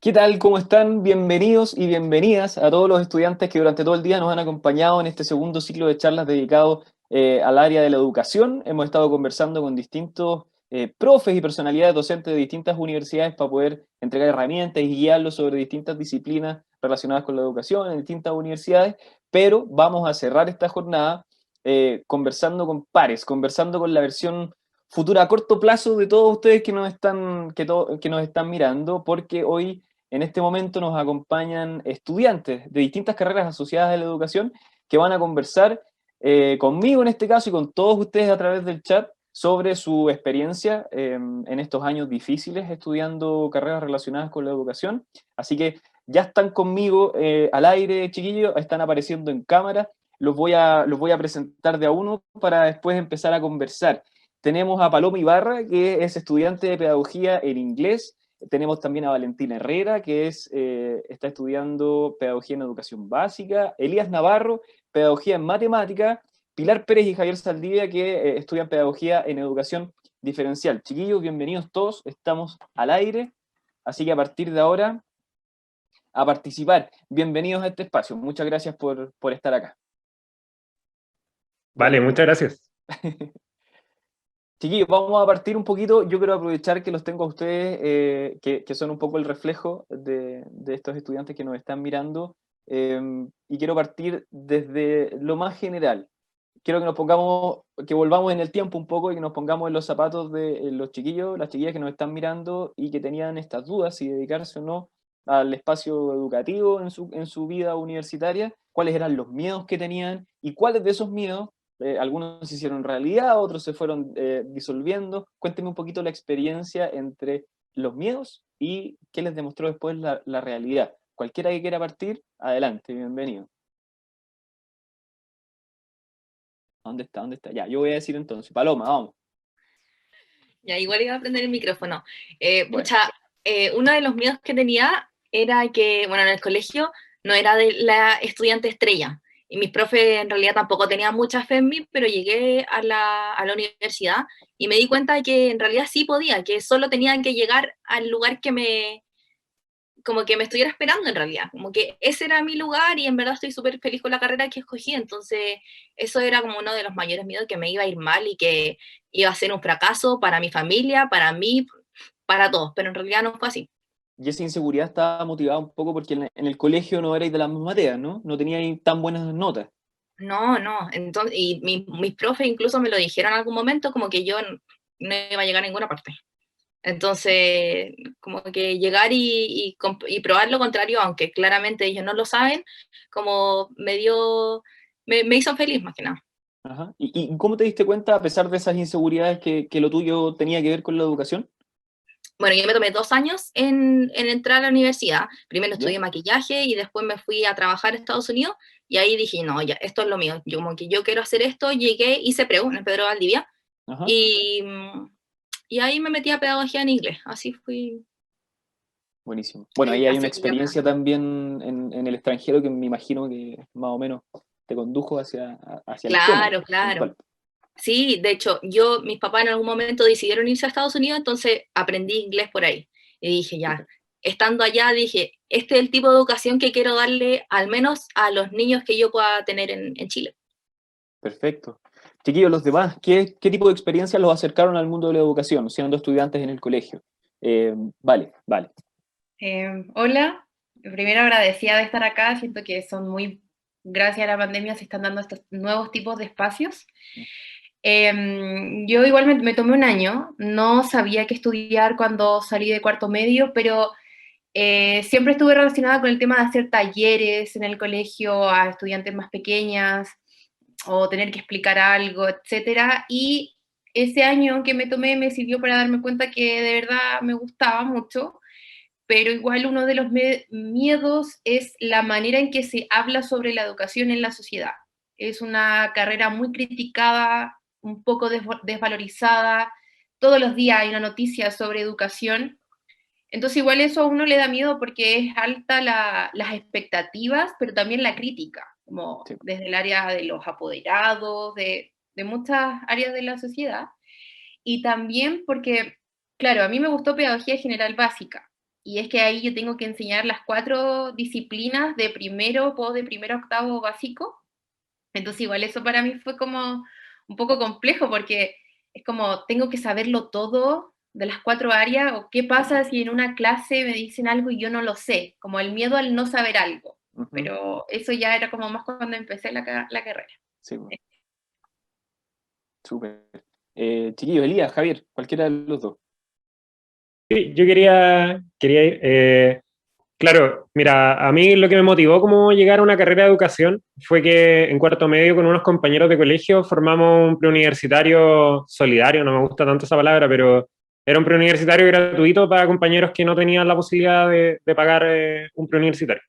¿Qué tal? ¿Cómo están? Bienvenidos y bienvenidas a todos los estudiantes que durante todo el día nos han acompañado en este segundo ciclo de charlas dedicado al área de la educación. Hemos estado conversando con distintos profes y personalidades docentes de distintas universidades para poder entregar herramientas y guiarlos sobre distintas disciplinas relacionadas con la educación en distintas universidades, pero vamos a cerrar esta jornada conversando con pares, conversando con la versión futura a corto plazo de todos ustedes que nos están, que nos están mirando, porque hoy en este momento nos acompañan estudiantes de distintas carreras asociadas a la educación que van a conversar conmigo en este caso y con todos ustedes a través del chat sobre su experiencia en estos años difíciles estudiando carreras relacionadas con la educación. Así que ya están conmigo al aire, chiquillos, están apareciendo en cámara. Los voy a presentar de a uno para después empezar a conversar. Tenemos a Paloma Ibarra, que es estudiante de pedagogía en inglés. Tenemos también a Valentina Herrera, que está estudiando Pedagogía en Educación Básica, Elías Navarro, Pedagogía en Matemática, Pilar Pérez y Javier Saldivia, que estudian Pedagogía en Educación Diferencial. Chiquillos, bienvenidos todos, estamos al aire, así que a partir de ahora, a participar. Bienvenidos a este espacio, muchas gracias por estar acá. Vale, Bueno, muchas gracias. chiquillos, vamos a partir un poquito. Yo quiero aprovechar que los tengo a ustedes, que son un poco el reflejo de estos estudiantes que nos están mirando, y quiero partir desde lo más general. Quiero que nos pongamos, que volvamos en el tiempo un poco y que nos pongamos en los zapatos de los chiquillos, las chiquillas que nos están mirando y que tenían estas dudas si dedicarse o no al espacio educativo en su vida universitaria, cuáles eran los miedos que tenían y cuáles de esos miedos algunos se hicieron realidad, otros se fueron disolviendo. Cuénteme un poquito la experiencia entre los miedos y qué les demostró después la realidad. Cualquiera que quiera partir, adelante, bienvenido. ¿Dónde está? ¿Dónde está? Ya, yo voy a decir entonces. Paloma, vamos. Ya, igual iba a prender el micrófono. Bueno, Uno de los miedos que tenía era que, bueno, en el colegio no era de la estudiante estrella. Y mis profes en realidad tampoco tenían mucha fe en mí, pero llegué a la universidad y me di cuenta de que en realidad sí podía, que solo tenía que llegar al lugar como que me estuviera esperando en realidad, como que ese era mi lugar y en verdad estoy súper feliz con la carrera que escogí, entonces eso era como uno de los mayores miedos, que me iba a ir mal y que iba a ser un fracaso para mi familia, para mí, para todos, pero en realidad no fue así. y esa inseguridad estaba motivada un poco porque en el colegio no erais de las mismas materias, ¿no? No teníais tan buenas notas. No, no, entonces, y mis profes incluso me lo dijeron en algún momento, como que yo no iba a llegar a ninguna parte. Entonces, como que llegar y probar lo contrario, aunque claramente ellos no lo saben, como me hizo feliz más que nada. Ajá. Y cómo te diste cuenta, a pesar de esas inseguridades, que lo tuyo tenía que ver con la educación? Bueno, yo me tomé 2 años en entrar a la universidad. Primero ¿Ya? estudié maquillaje y después me fui a trabajar a Estados Unidos y ahí dije, no, ya, esto es lo mío. Yo como que yo quiero hacer esto, llegué, hice preu en el Pedro Valdivia Ajá. y, y ahí me metí a pedagogía en inglés. Así fui, Buenísimo. Bueno, ahí hay una así fui experiencia aprendiendo. también en el extranjero que me imagino que más o menos te condujo hacia el tema Claro, claro. puntual. Sí, de hecho, mis papás en algún momento decidieron irse a Estados Unidos, entonces aprendí inglés por ahí. Y dije, ya, Súper. estando allá, dije, este es el tipo de educación que quiero darle al menos a los niños que yo pueda tener en Chile. Perfecto. Chiquillos, los demás, ¿qué tipo de experiencias los acercaron al mundo de la educación, siendo estudiantes en el colegio? Vale, vale. Hola, primero agradecida de estar acá, siento que son muy, gracias a la pandemia se están dando estos nuevos tipos de espacios. Yo igual me tomé un año, no sabía qué estudiar cuando salí de cuarto medio, pero siempre estuve relacionada con el tema de hacer talleres en el colegio a estudiantes más pequeñas o tener que explicar algo, etcétera, y ese año que me tomé me sirvió para darme cuenta que de verdad me gustaba mucho, pero igual uno de los miedos es la manera en que se habla sobre la educación en la sociedad. Es una carrera muy criticada, un poco desvalorizada, todos los días hay una noticia sobre educación, entonces igual eso a uno le da miedo porque es alta las expectativas, pero también la crítica, como Sí. desde el área de los apoderados, de muchas áreas de la sociedad, y también porque, claro, a mí me gustó pedagogía general básica, y es que ahí yo tengo que enseñar las 4 disciplinas de primero a octavo básico. Entonces igual eso para mí fue como un poco complejo, porque es como tengo que saberlo todo de las 4 áreas, o qué pasa si en una clase me dicen algo y yo no lo sé, como el miedo al no saber algo. Pero eso ya era como más cuando empecé la carrera. Sí, bueno. Súper. Chiquillos, Elías, Javier, cualquiera de los dos. Sí, yo quería ir. Claro, mira, a mí lo que me motivó como llegar a una carrera de educación fue que en cuarto medio con unos compañeros de colegio formamos un preuniversitario solidario, no me gusta tanto esa palabra, pero era un preuniversitario gratuito para compañeros que no tenían la posibilidad de pagar un preuniversitario.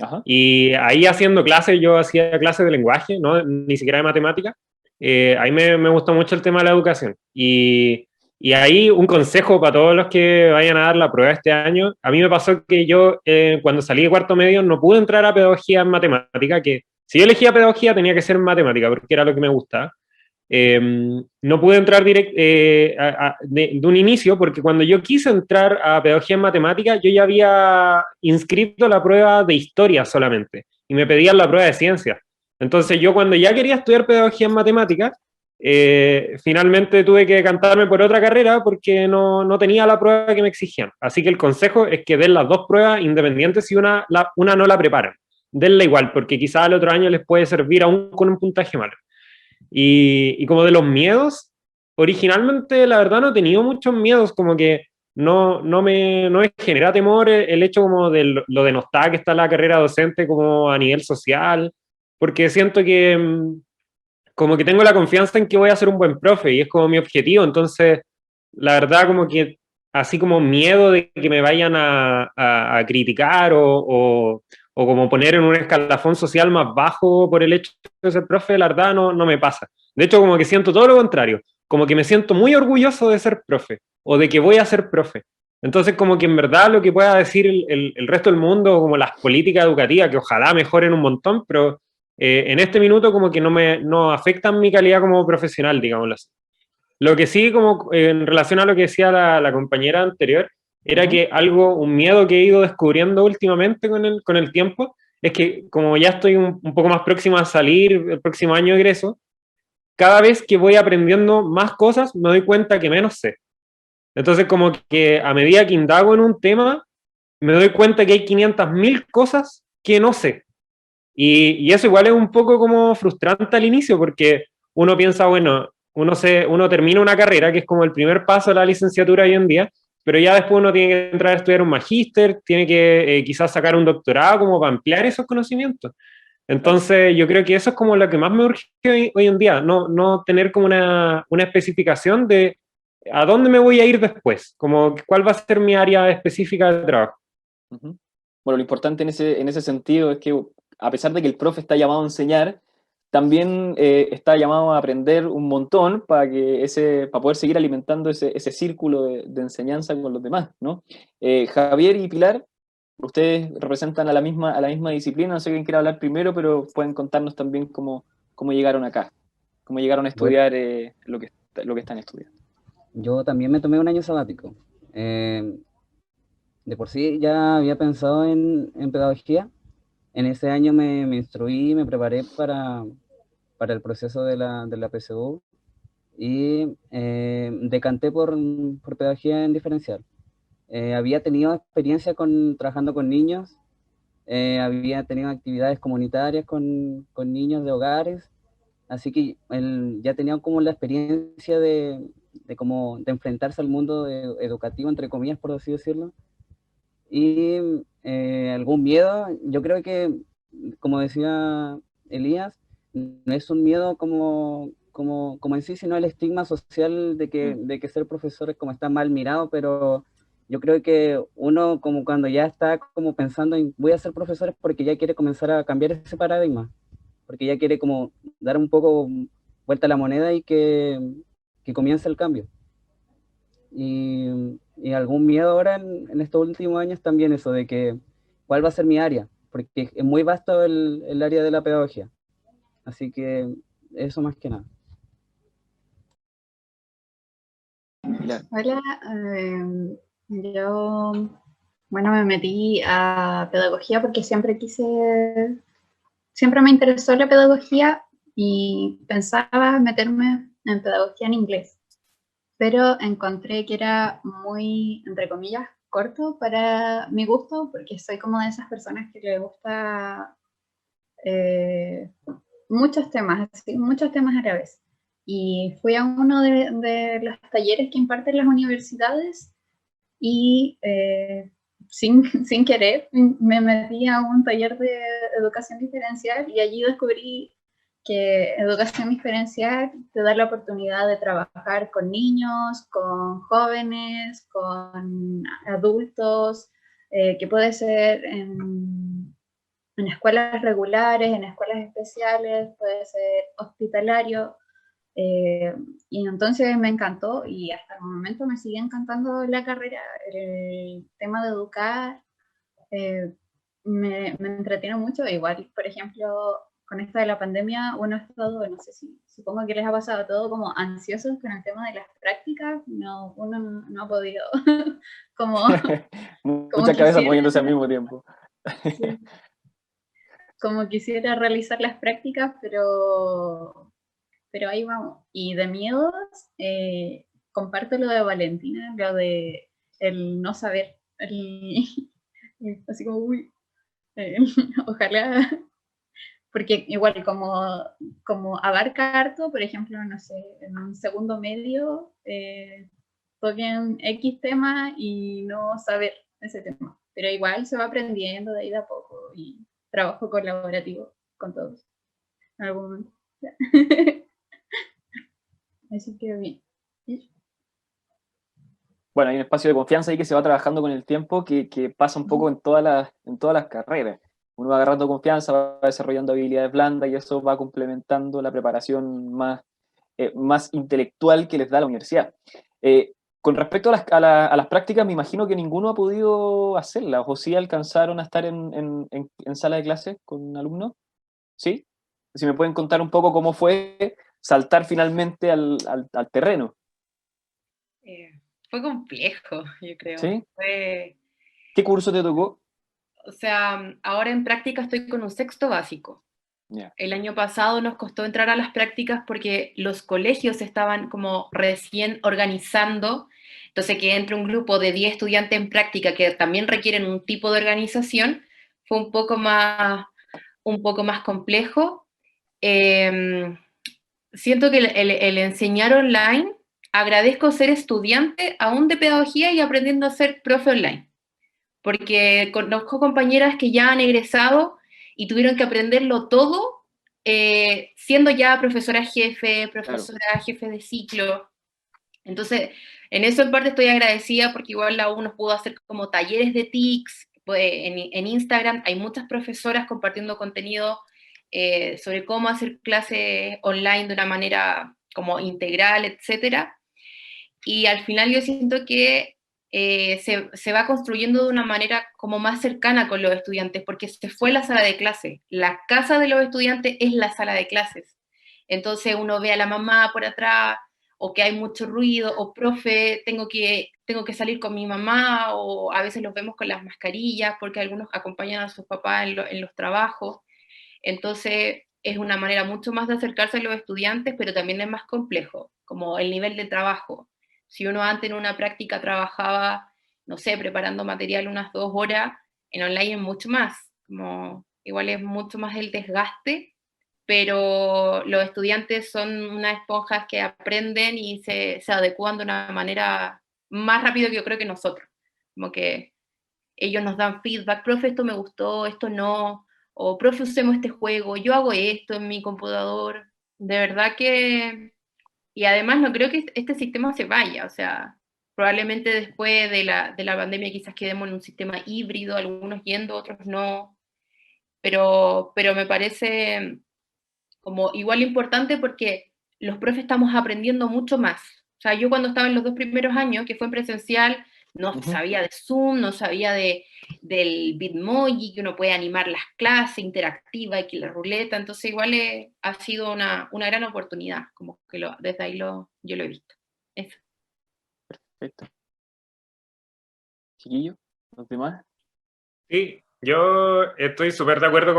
Ajá. Y ahí haciendo clases, yo hacía clases de lenguaje, ¿no? Ni siquiera de matemática. Ahí me gustó mucho el tema de la educación. Y ahí un consejo para todos los que vayan a dar la prueba este año. A mí me pasó que yo, cuando salí de cuarto medio, no pude entrar a pedagogía en matemática, que si yo elegía pedagogía tenía que ser en matemática, porque era lo que me gustaba. No pude entrar de un inicio, porque cuando yo quise entrar a pedagogía en matemática, yo ya había inscrito la prueba de historia solamente, y me pedían la prueba de ciencias. Entonces yo cuando ya quería estudiar pedagogía en matemáticas, finalmente tuve que decantarme por otra carrera porque no tenía la prueba que me exigían. Así que el consejo es que den las dos pruebas independientes si una no la preparan. Denla igual, porque quizás al otro año les puede servir aún con un puntaje malo. Y como de los miedos, originalmente la verdad no he tenido muchos miedos, como que no me genera temor el hecho como de lo denostada que está la carrera docente como a nivel social, porque siento que como que tengo la confianza en que voy a ser un buen profe y es como mi objetivo. Entonces la verdad como que así como miedo de que me vayan a criticar o como poner en un escalafón social más bajo por el hecho de ser profe, la verdad no me pasa. De hecho, como que siento todo lo contrario, como que me siento muy orgulloso de ser profe o de que voy a ser profe. Entonces, como que en verdad lo que pueda decir el resto del mundo, como las políticas educativas, que ojalá mejoren un montón, pero en este minuto como que no afectan mi calidad como profesional, digámoslo así. Lo que sí, como en relación a lo que decía la compañera anterior, era que un miedo que he ido descubriendo últimamente con el tiempo, es que como ya estoy un poco más próximo a salir el próximo año de egreso, cada vez que voy aprendiendo más cosas, me doy cuenta que menos sé. Entonces, como que a medida que indago en un tema, me doy cuenta que hay 500.000 cosas que no sé. Y eso igual es un poco como frustrante al inicio, porque uno piensa, bueno, uno termina una carrera, que es como el primer paso de la licenciatura hoy en día, pero ya después uno tiene que entrar a estudiar un magíster, tiene que quizás sacar un doctorado como para ampliar esos conocimientos. Entonces yo creo que eso es como lo que más me urge hoy en día, no tener como una especificación de a dónde me voy a ir después, como cuál va a ser mi área específica de trabajo. Bueno, lo importante en ese sentido es que, a pesar de que el profe está llamado a enseñar, también está llamado a aprender un montón para poder seguir alimentando ese círculo de enseñanza con los demás, ¿no? Javier y Pilar, ustedes representan a la misma disciplina, no sé quién quiere hablar primero, pero pueden contarnos también cómo llegaron acá, cómo llegaron a estudiar lo que están estudiando. Yo también me tomé un año sabático. De por sí ya había pensado en pedagogía. En ese año me instruí, me preparé para el proceso de la PSU y decanté por pedagogía en diferencial. Había tenido experiencia trabajando con niños, había tenido actividades comunitarias con niños de hogares, así que ya tenía como la experiencia de enfrentarse al mundo educativo, entre comillas, por así decirlo. Y algún miedo, yo creo que, como decía Elías, no es un miedo como en sí, sino el estigma social de que ser profesor es como está mal mirado, pero yo creo que uno como cuando ya está como pensando en voy a ser profesor es porque ya quiere comenzar a cambiar ese paradigma, porque ya quiere como dar un poco vuelta a la moneda y que comience el cambio. Y algún miedo ahora en estos últimos años también eso de que cuál va a ser mi área, porque es muy vasto el área de la pedagogía. Así que eso más que nada. Pilar. Hola, yo Bueno, me metí a pedagogía porque siempre me interesó la pedagogía y pensaba meterme en pedagogía en inglés, pero encontré que era muy, entre comillas, corto para mi gusto, porque soy como de esas personas que le gusta eh, muchos temas, así, muchos temas a la vez. Y fui a uno de los talleres que imparten las universidades y sin querer me metí a un taller de educación diferencial y allí descubrí que educación diferencial te da la oportunidad de trabajar con niños, con jóvenes, con adultos, que puede ser en escuelas regulares, en escuelas especiales, puede ser hospitalario. Eh, y entonces me encantó y hasta el momento me sigue encantando la carrera, el tema de educar, me entretiene mucho. Igual, por ejemplo, con esto de la pandemia, uno ha estado, no sé si, supongo que les ha pasado todo como ansiosos con el tema de las prácticas, no, uno no ha podido como, como Muchas cabezas quisiera. moviéndose al mismo tiempo. Sí, como quisiera realizar las prácticas, pero ahí vamos. Y de miedos, comparto lo de Valentina, lo de el no saber, así como, uy, eh, ojalá, porque igual como abarca harto, por ejemplo, no sé, en un segundo medio, toquen X tema y no saber ese tema, pero igual se va aprendiendo de ahí de a poco y trabajo colaborativo con todos en algún momento. Así que bien. Bueno, hay un espacio de confianza ahí que se va trabajando con el tiempo que pasa un poco en todas las carreras. Uno va agarrando confianza, va desarrollando habilidades blandas y eso va complementando la preparación más intelectual que les da la universidad. Con respecto a las prácticas, me imagino que ninguno ha podido hacerlas, o sí alcanzaron a estar en sala de clases con alumnos, ¿sí? Si me pueden contar un poco cómo fue saltar finalmente al terreno, Fue complejo, yo creo. ¿sí? ¿Qué curso te tocó? O sea, ahora en práctica estoy con un sexto básico. Yeah. El año pasado nos costó entrar a las prácticas porque los colegios estaban como recién organizando, entonces que entre un grupo de 10 estudiantes en práctica que también requieren un tipo de organización, fue un poco más complejo. Siento que el enseñar online, agradezco ser estudiante aún de pedagogía y aprendiendo a ser profe online, porque conozco compañeras que ya han egresado y tuvieron que aprenderlo todo siendo ya profesora Claro. jefe de ciclo. Entonces, en eso en parte estoy agradecida porque igual la U nos pudo hacer como talleres de TICs, pues, en Instagram hay muchas profesoras compartiendo contenido sobre cómo hacer clases online de una manera como integral, etcétera. Y al final yo siento que se va construyendo de una manera como más cercana con los estudiantes, porque se fue la sala de clase. La casa de los estudiantes es la sala de clases. Entonces uno ve a la mamá por atrás, o que hay mucho ruido, o profe, tengo que salir con mi mamá, o a veces los vemos con las mascarillas, porque algunos acompañan a sus papás en los trabajos. Entonces es una manera mucho más de acercarse a los estudiantes, pero también es más complejo, como el nivel de trabajo. Si uno antes en una práctica trabajaba, no sé, preparando material unas 2 horas, en online es mucho más, como igual es mucho más el desgaste, pero los estudiantes son unas esponjas que aprenden y se adecúan de una manera más rápido que yo creo que nosotros. Como que ellos nos dan feedback, profe, esto me gustó, esto no, o profe, usemos este juego, yo hago esto en mi computador. De verdad que, y además no creo que este sistema se vaya, o sea, probablemente después de la pandemia quizás quedemos en un sistema híbrido, algunos yendo, otros no, pero me parece como igual importante porque los profes estamos aprendiendo mucho más. O sea, yo cuando estaba en los 2 primeros años, que fue en presencial, no sabía de Zoom, no sabía del Bitmoji, que uno puede animar las clases, interactiva, y que la ruleta, entonces igual ha sido una gran oportunidad, como que desde ahí yo lo he visto. Eso. Perfecto. Chiquillo. ¿Los demás? Sí, yo estoy súper de acuerdo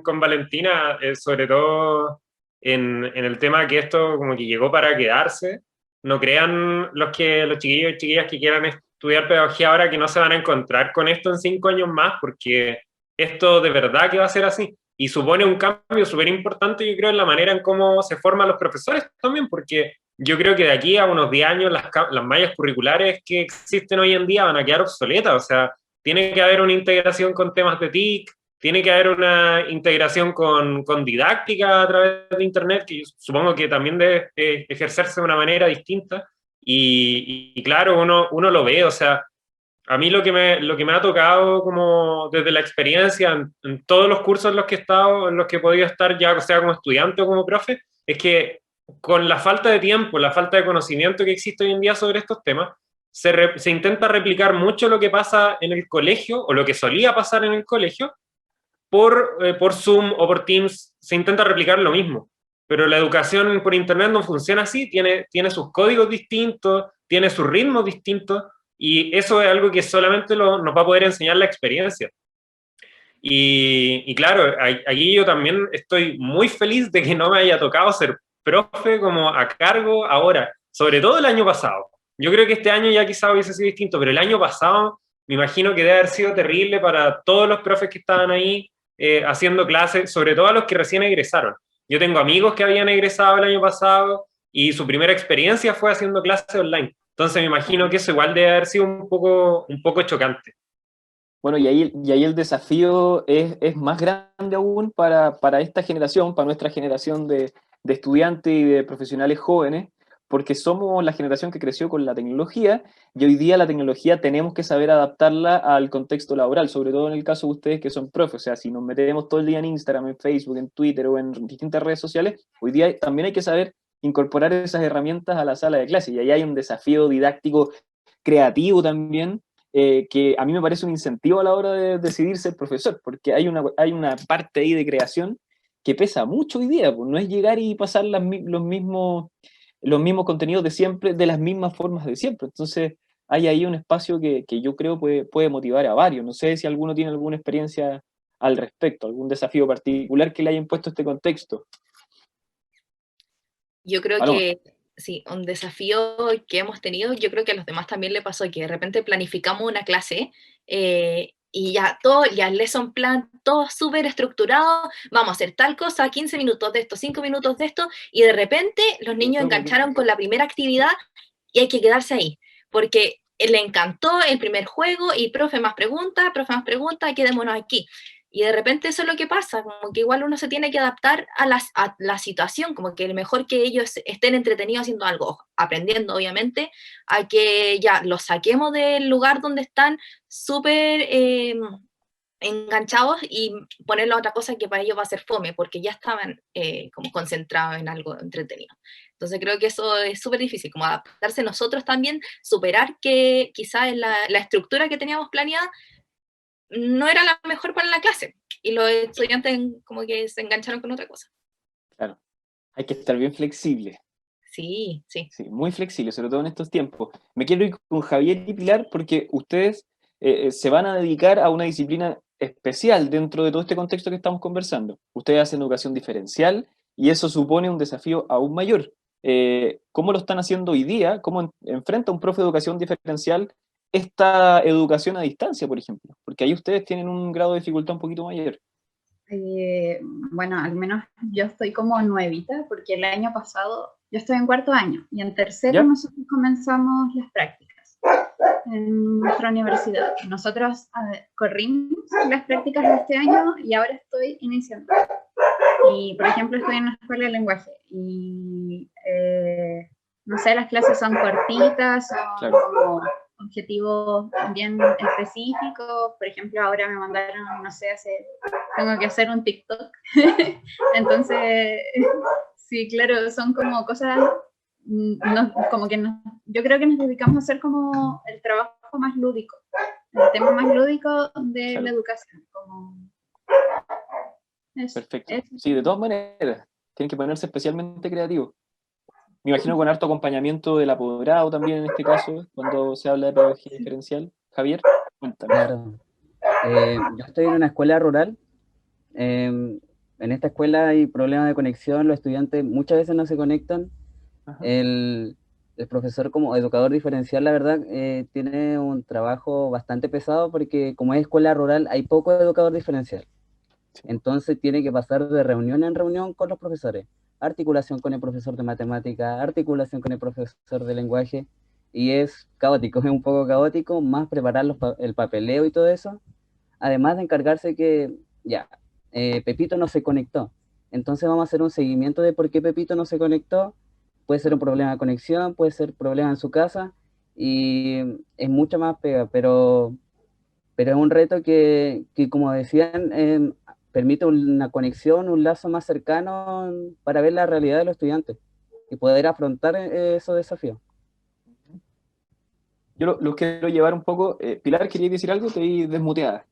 con Valentina, sobre todo en el tema que esto como que llegó para quedarse. No crean los chiquillos y chiquillas que quieran estudiar pedagogía ahora que no se van a encontrar con esto en 5 años más, porque esto de verdad que va a ser así. Y supone un cambio súper importante, yo creo, en la manera en cómo se forman los profesores también, porque yo creo que de aquí a unos 10 años las mallas curriculares que existen hoy en día van a quedar obsoletas, o sea, tiene que haber una integración con temas de TIC, tiene que haber una integración con didáctica a través de Internet, que yo supongo que también debe ejercerse de una manera distinta. Y claro, uno lo ve, o sea, a mí lo que me ha tocado como desde la experiencia en todos los cursos en los que he estado, en los que he podido estar ya sea como estudiante o como profe, es que con la falta de tiempo, la falta de conocimiento que existe hoy en día sobre estos temas, se intenta replicar mucho lo que pasa en el colegio, o lo que solía pasar en el colegio, por Zoom o por Teams, se intenta replicar lo mismo. Pero la educación por Internet no funciona así, tiene sus códigos distintos, tiene sus ritmos distintos, y eso es algo que solamente nos va a poder enseñar la experiencia. Y claro, aquí yo también estoy muy feliz de que no me haya tocado ser profe como a cargo ahora, sobre todo el año pasado. Yo creo que este año ya quizá hubiese sido distinto, pero el año pasado me imagino que debe haber sido terrible para todos los profes que estaban ahí haciendo clases, sobre todo a los que recién egresaron. Yo tengo amigos que habían egresado el año pasado y su primera experiencia fue haciendo clases online. Entonces me imagino que eso igual debe haber sido un poco chocante. Bueno, y ahí el desafío es más grande aún para esta generación, para nuestra generación de estudiantes y de profesionales jóvenes, porque somos la generación que creció con la tecnología y hoy día la tecnología tenemos que saber adaptarla al contexto laboral, sobre todo en el caso de ustedes que son profes. O sea, si nos metemos todo el día en Instagram, en Facebook, en Twitter o en distintas redes sociales, hoy día también hay que saber incorporar esas herramientas a la sala de clase y ahí hay un desafío didáctico creativo también, que a mí me parece un incentivo a la hora de decidir ser profesor, porque hay una parte ahí de creación que pesa mucho hoy día, pues no es llegar y pasar los mismos contenidos de siempre, de las mismas formas de siempre. Entonces, hay ahí un espacio que yo creo puede motivar a varios. No sé si alguno tiene alguna experiencia al respecto, algún desafío particular que le haya impuesto este contexto. Yo creo Paloma. que sí, un desafío que hemos tenido, yo creo que a los demás también le pasó que de repente planificamos una clase y ya todo, ya el lesson plan, todo súper estructurado, vamos a hacer tal cosa, 15 minutos de esto, 5 minutos de esto, y de repente los niños engancharon con la primera actividad y hay que quedarse ahí, porque le encantó el primer juego y profe más pregunta, quedémonos aquí. Y de repente eso es lo que pasa, como que igual uno se tiene que adaptar a la situación, como que mejor que ellos estén entretenidos haciendo algo, aprendiendo obviamente, a que ya los saquemos del lugar donde están súper enganchados y ponerlo a otra cosa que para ellos va a ser fome, porque ya estaban como concentrados en algo entretenido. Entonces creo que eso es súper difícil, como adaptarse nosotros también, superar que quizás la estructura que teníamos planeada no era la mejor para la clase, y los estudiantes como que se engancharon con otra cosa. Claro, hay que estar bien flexible. Sí, sí. Sí, muy flexible, sobre todo en estos tiempos. Me quiero ir con Javier y Pilar porque ustedes se van a dedicar a una disciplina especial dentro de todo este contexto que estamos conversando. Ustedes hacen educación diferencial y eso supone un desafío aún mayor. ¿Cómo lo están haciendo hoy día? ¿Cómo enfrenta un profe de educación diferencial esta educación a distancia, por ejemplo? Porque ahí ustedes tienen un grado de dificultad un poquito mayor. Bueno, al menos yo estoy como nuevita, porque el año pasado, yo estoy en cuarto año, y en tercero ¿Ya? nosotros comenzamos las prácticas en nuestra universidad. Nosotros corrimos las prácticas de este año y ahora estoy iniciando. Y, por ejemplo, estoy en una escuela de lenguaje y, no sé, las clases son cortitas, son Claro. como objetivos bien específicos. Por ejemplo, ahora me mandaron, no sé, tengo que hacer un TikTok. Entonces, sí, claro, son como cosas, como que yo creo que nos dedicamos a hacer como el trabajo más lúdico, el tema más lúdico de Claro. la educación. Perfecto. Sí, de todas maneras, tienen que ponerse especialmente creativos. Me imagino con harto acompañamiento del apoderado también en este caso, cuando se habla de pedagogía diferencial. Javier. Cuéntame. Claro. Yo estoy en una escuela rural. En esta escuela hay problemas de conexión, los estudiantes muchas veces no se conectan. Ajá. El profesor como educador diferencial, la verdad, tiene un trabajo bastante pesado porque como es escuela rural hay poco educador diferencial. Sí. Entonces tiene que pasar de reunión en reunión con los profesores. Articulación con el profesor de matemática, articulación con el profesor de lenguaje, y es caótico, es un poco caótico, más preparar el papeleo y todo eso, además de encargarse que, ya, Pepito no se conectó, entonces vamos a hacer un seguimiento de por qué Pepito no se conectó, puede ser un problema de conexión, puede ser problema en su casa, y es mucha más pega, pero es un reto que como decían, permite una conexión, un lazo más cercano para ver la realidad de los estudiantes y poder afrontar esos desafíos. Yo lo quiero llevar un poco. Pilar, ¿querías decir algo? Te vi desmuteada.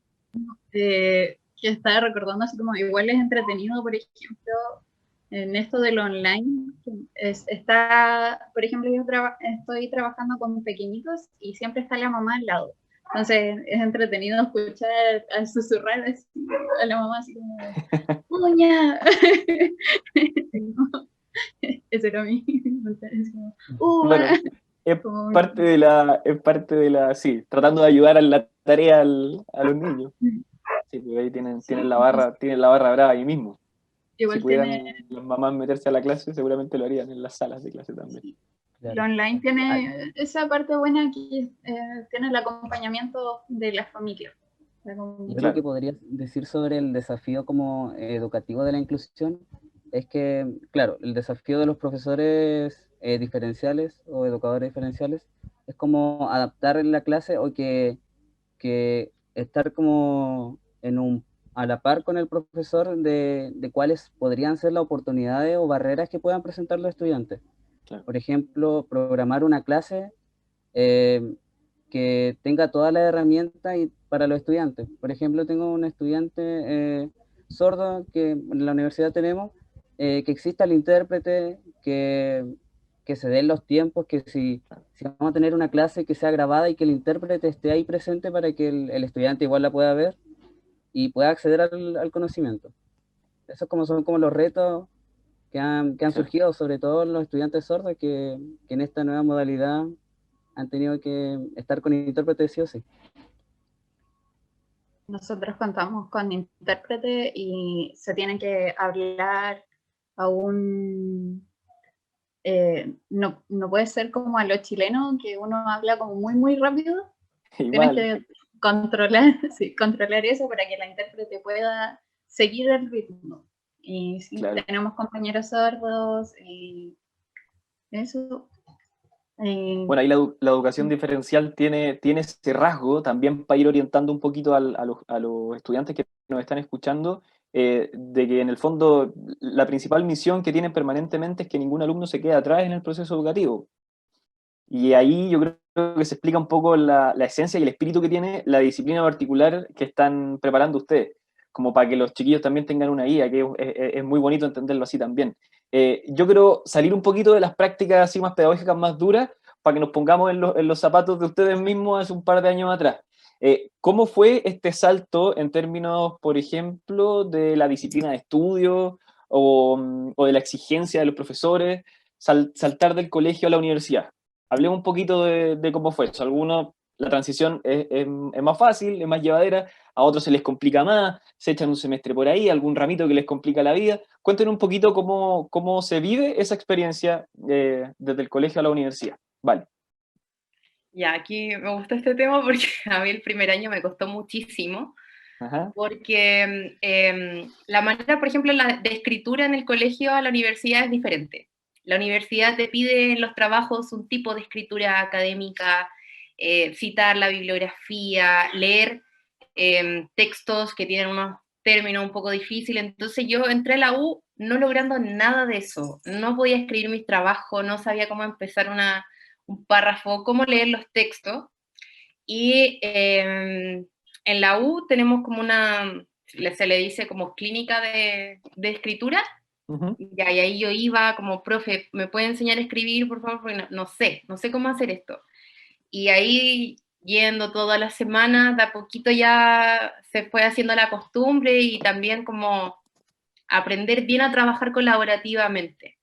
Que estaba recordando así como igual es entretenido, por ejemplo, en esto del online, por ejemplo, yo estoy trabajando con pequeñitos y siempre está la mamá al lado. Entonces es entretenido escuchar al susurrar así, a la mamá así como, ¡Uña! Ese era mi comentario. Bueno, es parte de la, sí, tratando de ayudar a la tarea a los niños. Sí, porque ahí tienen la barra brava ahí mismo. Si Igual pudieran las mamás meterse a la clase, seguramente lo harían en las salas de clase también. Sí. Claro. Lo online tiene esa parte buena que tiene el acompañamiento de la familia. Yo lo que podría decir sobre el desafío como educativo de la inclusión es que, claro, el desafío de los profesores diferenciales o educadores diferenciales es como adaptar la clase o que estar como a la par con el profesor de cuáles podrían ser las oportunidades o barreras que puedan presentar los estudiantes. Claro. Por ejemplo, programar una clase que tenga todas las herramientas para los estudiantes. Por ejemplo, tengo un estudiante sordo que en la universidad tenemos, que exista el intérprete, que se den los tiempos, que si vamos a tener una clase que sea grabada y que el intérprete esté ahí presente para que el estudiante igual la pueda ver y pueda acceder al conocimiento. Esos son como los retos que han surgido, sobre todo los estudiantes sordos, que en esta nueva modalidad han tenido que estar con intérprete sí o sí. Nosotros contamos con intérprete y se tiene que hablar a un... no puede ser como a los chilenos, que uno habla como muy, muy rápido. Tienes que controlar eso para que la intérprete pueda seguir el ritmo. Y sí, Claro. tenemos compañeros sordos y eso. Bueno, ahí la educación diferencial tiene ese rasgo también para ir orientando un poquito a los estudiantes que nos están escuchando, de que en el fondo la principal misión que tienen permanentemente es que ningún alumno se quede atrás en el proceso educativo. Y ahí yo creo que se explica un poco la esencia y el espíritu que tiene la disciplina particular que están preparando ustedes, como para que los chiquillos también tengan una guía, que es muy bonito entenderlo así también. Yo quiero salir un poquito de las prácticas así más pedagógicas, más duras, para que nos pongamos en los zapatos de ustedes mismos hace un par de años atrás. ¿Cómo fue este salto en términos, por ejemplo, de la disciplina de estudio o de la exigencia de los profesores, saltar del colegio a la universidad? Hablemos un poquito de cómo fue eso. A algunos la transición es más fácil, es más llevadera, a otros se les complica más, se echan un semestre por ahí, algún ramito que les complica la vida. Cuéntenos un poquito cómo se vive esa experiencia desde el colegio a la universidad. Vale. Ya, aquí me gusta este tema porque a mí el primer año me costó muchísimo, Ajá. porque la manera, por ejemplo, de escritura en el colegio a la universidad es diferente. La universidad te pide en los trabajos un tipo de escritura académica, citar la bibliografía, leer textos que tienen unos términos un poco difíciles. Entonces yo entré a la U no logrando nada de eso. No podía escribir mis trabajos, no sabía cómo empezar un párrafo, cómo leer los textos. Y en la U tenemos como se le dice como clínica de escritura. Uh-huh. Y ahí yo iba como, profe, ¿me puede enseñar a escribir, por favor? Porque no sé cómo hacer esto. Y ahí yendo todas las semanas, de a poquito ya se fue haciendo la costumbre y también como aprender bien a trabajar colaborativamente.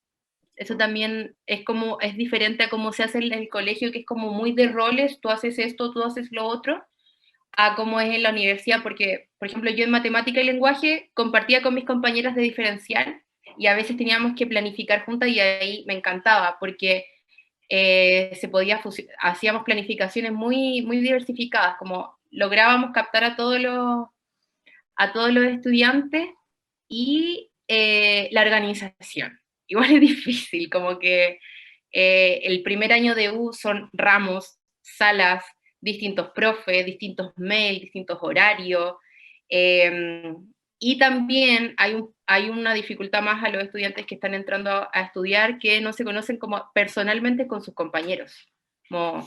Eso también es diferente a cómo se hace en el colegio, que es como muy de roles, tú haces esto, tú haces lo otro, a cómo es en la universidad, porque, por ejemplo, yo en matemática y lenguaje compartía con mis compañeras de diferencial y a veces teníamos que planificar juntas y ahí me encantaba, porque hacíamos planificaciones muy diversificadas, como lográbamos captar a todos los estudiantes y la organización. Igual es difícil, como que el primer año de U son ramos, salas, distintos profes, distintos mails, distintos horarios, y también hay una dificultad más a los estudiantes que están entrando a estudiar que no se conocen como personalmente con sus compañeros. Como,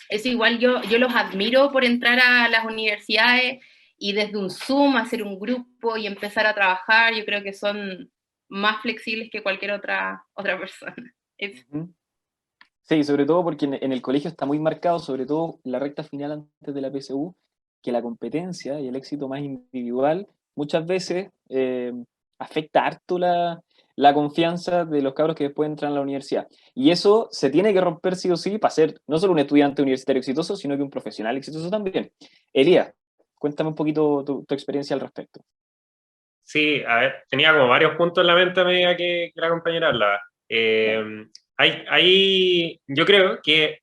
eso igual yo los admiro por entrar a las universidades y desde un Zoom hacer un grupo y empezar a trabajar. Yo creo que son más flexibles que cualquier otra persona. Ujú. Sí, sobre todo porque en el colegio está muy marcado, sobre todo la recta final antes de la PSU, que la competencia y el éxito más individual muchas veces afecta harto la confianza de los cabros que después entran a la universidad. Y eso se tiene que romper sí o sí para ser no solo un estudiante universitario exitoso, sino que un profesional exitoso también. Elías, cuéntame un poquito tu experiencia al respecto. Sí, a ver, tenía como varios puntos en la mente a medida que la compañera hablaba. Yo creo que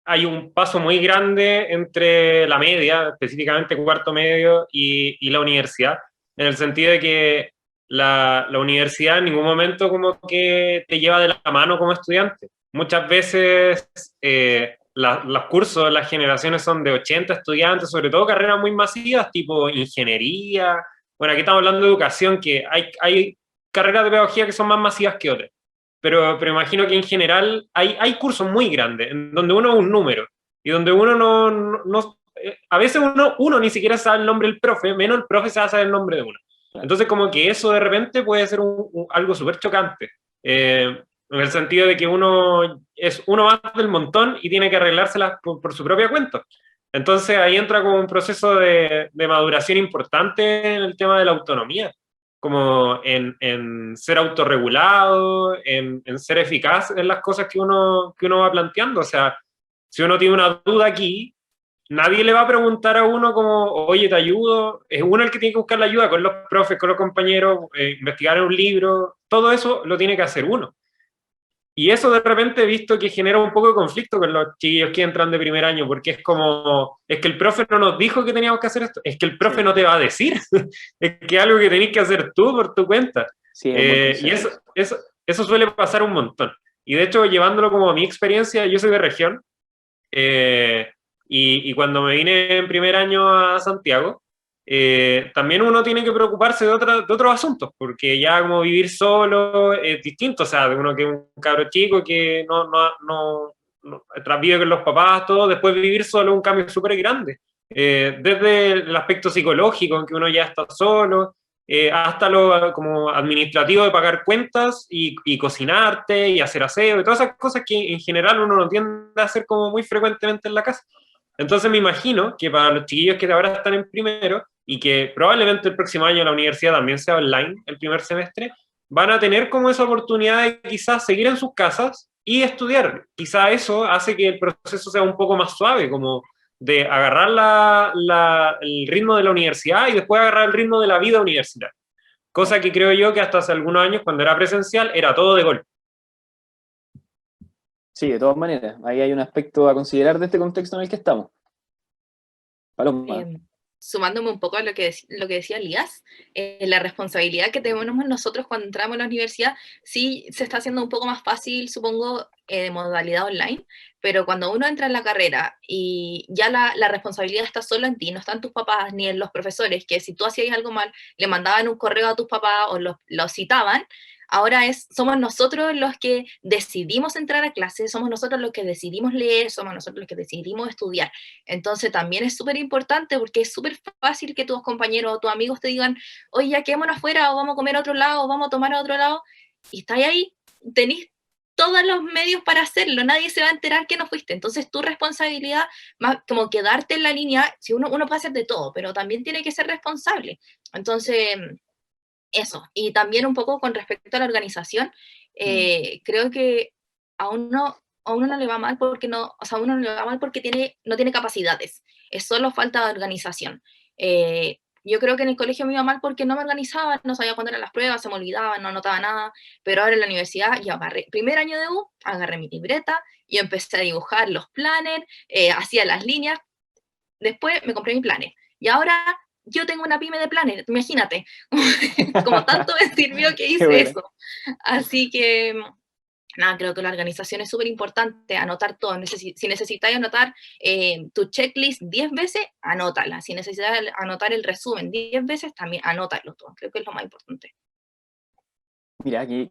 hay un paso muy grande entre la media, específicamente cuarto medio, y la universidad, en el sentido de que la universidad en ningún momento como que te lleva de la mano como estudiante. Muchas veces los cursos, las generaciones son de 80 estudiantes, sobre todo carreras muy masivas, tipo ingeniería. Bueno, aquí estamos hablando de educación, que hay carreras de pedagogía que son más masivas que otras. Pero imagino que en general hay cursos muy grandes, en donde uno es un número, y donde uno a veces uno ni siquiera sabe el nombre del profe, menos el profe sabe el nombre de uno. Entonces como que eso de repente puede ser algo súper chocante, en el sentido de que uno es uno más del montón y tiene que arreglárselas por su propia cuenta. Entonces ahí entra como un proceso de maduración importante en el tema de la autonomía, como en ser autorregulado, en ser eficaz en las cosas que uno va planteando. O sea, si uno tiene una duda aquí, nadie le va a preguntar a uno como, oye, te ayudo. Es uno el que tiene que buscar la ayuda con los profes, con los compañeros, investigar en un libro. Todo eso lo tiene que hacer uno. Y eso de repente he visto que genera un poco de conflicto con los chiquillos que entran de primer año, porque es como, es que el profe no nos dijo que teníamos que hacer esto, es que el profe no te va a decir, es que es algo que tenés que hacer tú por tu cuenta. Sí, Y eso suele pasar un montón. Y de hecho, llevándolo como a mi experiencia, yo soy de región, y cuando me vine en primer año a Santiago, también uno tiene que preocuparse de otros asuntos, porque ya como vivir solo es distinto, o sea, de uno que es un cabro chico que vive con los papás, todo, después vivir solo es un cambio súper grande, desde el aspecto psicológico, en que uno ya está solo, hasta lo como administrativo de pagar cuentas y cocinarte y hacer aseo y todas esas cosas que en general uno no tiende a hacer como muy frecuentemente en la casa. Entonces me imagino que para los chiquillos que ahora están en primero y que probablemente el próximo año la universidad también sea online, el primer semestre, van a tener como esa oportunidad de quizás seguir en sus casas y estudiar. Quizá eso hace que el proceso sea un poco más suave, como de agarrar el ritmo de la universidad y después agarrar el ritmo de la vida universitaria. Cosa que creo yo que hasta hace algunos años, cuando era presencial, era todo de golpe. Sí, de todas maneras, ahí hay un aspecto a considerar de este contexto en el que estamos. Paloma. Sumándome un poco a lo que decía Elías, la responsabilidad que tenemos nosotros cuando entramos a la universidad sí se está haciendo un poco más fácil, supongo, de modalidad online, pero cuando uno entra en la carrera y ya la responsabilidad está solo en ti, no está en tus papás ni en los profesores, que si tú hacías algo mal, le mandaban un correo a tus papás o los citaban. Ahora somos nosotros los que decidimos entrar a clases, somos nosotros los que decidimos leer, somos nosotros los que decidimos estudiar. Entonces también es súper importante porque es súper fácil que tus compañeros o tus amigos te digan, oye, ya quedémonos afuera, o vamos a comer a otro lado, o vamos a tomar a otro lado, y estáis ahí, tenéis todos los medios para hacerlo, nadie se va a enterar que no fuiste. Entonces tu responsabilidad, más como quedarte en la línea, si uno puede hacer de todo, pero también tiene que ser responsable. Entonces, eso. Y también un poco con respecto a la organización, creo que a uno no le va mal porque no, o sea, a uno no le va mal porque no tiene capacidades, es solo falta de organización. Yo creo que en el colegio me iba mal porque no me organizaba, no sabía cuándo eran las pruebas, se me olvidaba, no anotaba nada, pero ahora en la universidad yo agarré, primer año de U, agarré mi libreta y empecé a dibujar los planners, hacía las líneas, después me compré mi planner, y ahora yo tengo una pyme de planner, imagínate, como tanto me sirvió que hice eso. Así que nada, creo que la organización es súper importante, anotar todo. Si necesitáis anotar tu checklist 10 veces, anótala. Si necesitas anotar el resumen 10 veces, también anótalo todo. Creo que es lo más importante. Mira, qué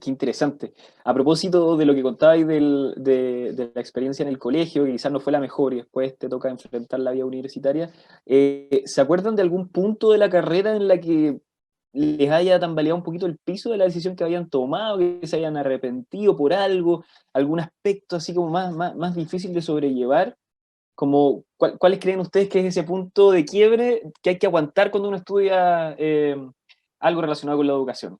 interesante. A propósito de lo que contabais de la experiencia en el colegio, que quizás no fue la mejor y después te toca enfrentar la vida universitaria, ¿se acuerdan de algún punto de la carrera en la que les haya tambaleado un poquito el piso de la decisión que habían tomado, que se hayan arrepentido por algo, algún aspecto así como más difícil de sobrellevar? Como, ¿cuáles creen ustedes que es ese punto de quiebre que hay que aguantar cuando uno estudia algo relacionado con la educación?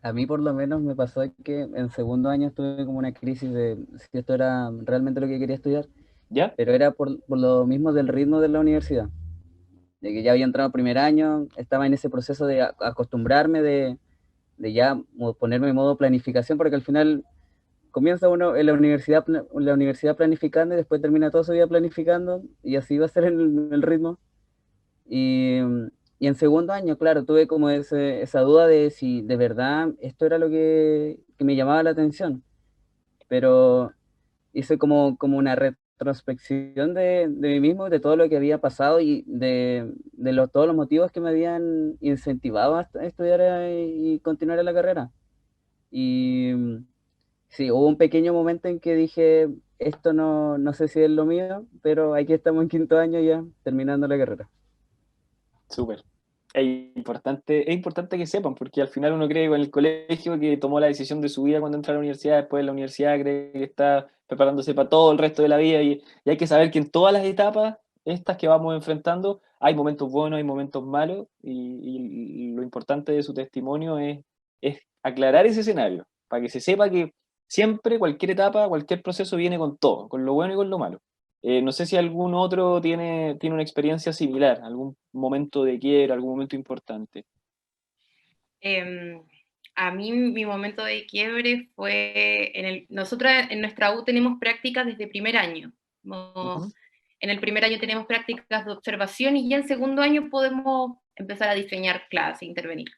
A mí por lo menos me pasó que en segundo año tuve como una crisis de si esto era realmente lo que quería estudiar, ¿Ya? pero era por lo mismo del ritmo de la universidad, de que ya había entrado primer año, estaba en ese proceso de acostumbrarme, de ya ponerme en modo planificación, porque al final comienza uno en la universidad planificando y después termina toda su vida planificando, y así va a ser el ritmo. Y, y en segundo año, claro, tuve como esa duda de si de verdad esto era lo que me llamaba la atención, pero hice como una retrospección de mí mismo, de todo lo que había pasado y de todos los motivos que me habían incentivado a estudiar y continuar en la carrera. Y sí, hubo un pequeño momento en que dije, esto no sé si es lo mío, pero aquí estamos en quinto año ya, terminando la carrera. Súper. Es importante que sepan, porque al final uno cree con el colegio que tomó la decisión de su vida cuando entra a la universidad, después de la universidad cree que está preparándose para todo el resto de la vida y hay que saber que en todas las etapas, estas que vamos enfrentando, hay momentos buenos, hay momentos malos y lo importante de su testimonio es aclarar ese escenario, para que se sepa que siempre, cualquier etapa, cualquier proceso viene con todo, con lo bueno y con lo malo. No sé si algún otro tiene una experiencia similar, algún momento de quiebra, algún momento importante. A mí mi momento de quiebre fue, nosotros en nuestra U tenemos prácticas desde primer año. Ujú. En el primer año tenemos prácticas de observación y ya en segundo año podemos empezar a diseñar clases, intervenir.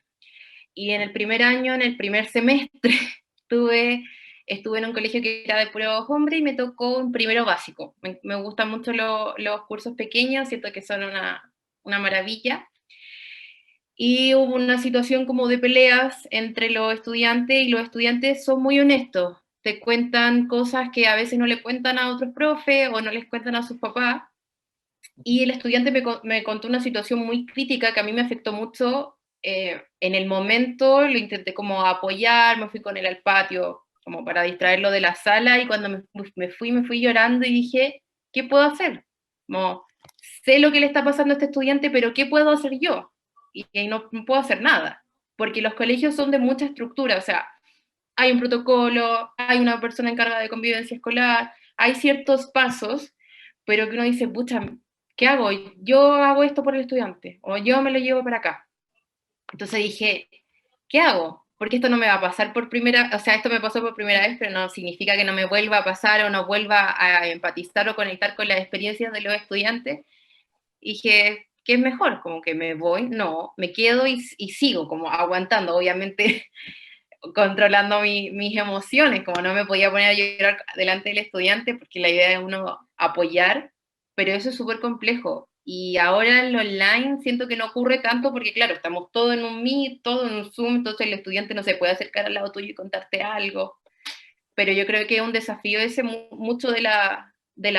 Y en el primer año, en el primer semestre, estuve en un colegio que era de puros hombres y me tocó un primero básico. Me gustan mucho los cursos pequeños, siento que son una maravilla. Y hubo una situación como de peleas entre los estudiantes y los estudiantes son muy honestos. Te cuentan cosas que a veces no le cuentan a otros profes o no les cuentan a sus papás. Y el estudiante me contó una situación muy crítica que a mí me afectó mucho. En el momento lo intenté como apoyar, me fui con él al patio como para distraerlo de la sala y cuando me fui llorando y dije, ¿qué puedo hacer? Como, sé lo que le está pasando a este estudiante, pero ¿qué puedo hacer yo? Y no puedo hacer nada, porque los colegios son de mucha estructura, o sea, hay un protocolo, hay una persona encargada de convivencia escolar, hay ciertos pasos, pero que uno dice, pucha, ¿qué hago? Yo hago esto por el estudiante, o yo me lo llevo para acá. Entonces dije, ¿qué hago? Porque esto no me va a pasar por primera, o sea, esto me pasó por primera vez, pero no significa que no me vuelva a pasar o no vuelva a empatizar o conectar con las experiencias de los estudiantes. Y dije, ¿qué es mejor? Como que me voy, no, me quedo y sigo, como aguantando, obviamente controlando mis emociones, como no me podía poner a llorar delante del estudiante, porque la idea es uno apoyar, pero eso es súper complejo. Y ahora en lo online siento que no ocurre tanto porque, claro, estamos todos en un Meet, todo en un Zoom, entonces el estudiante no se puede acercar al lado tuyo y contarte algo. Pero yo creo que es un desafío ese mucho de la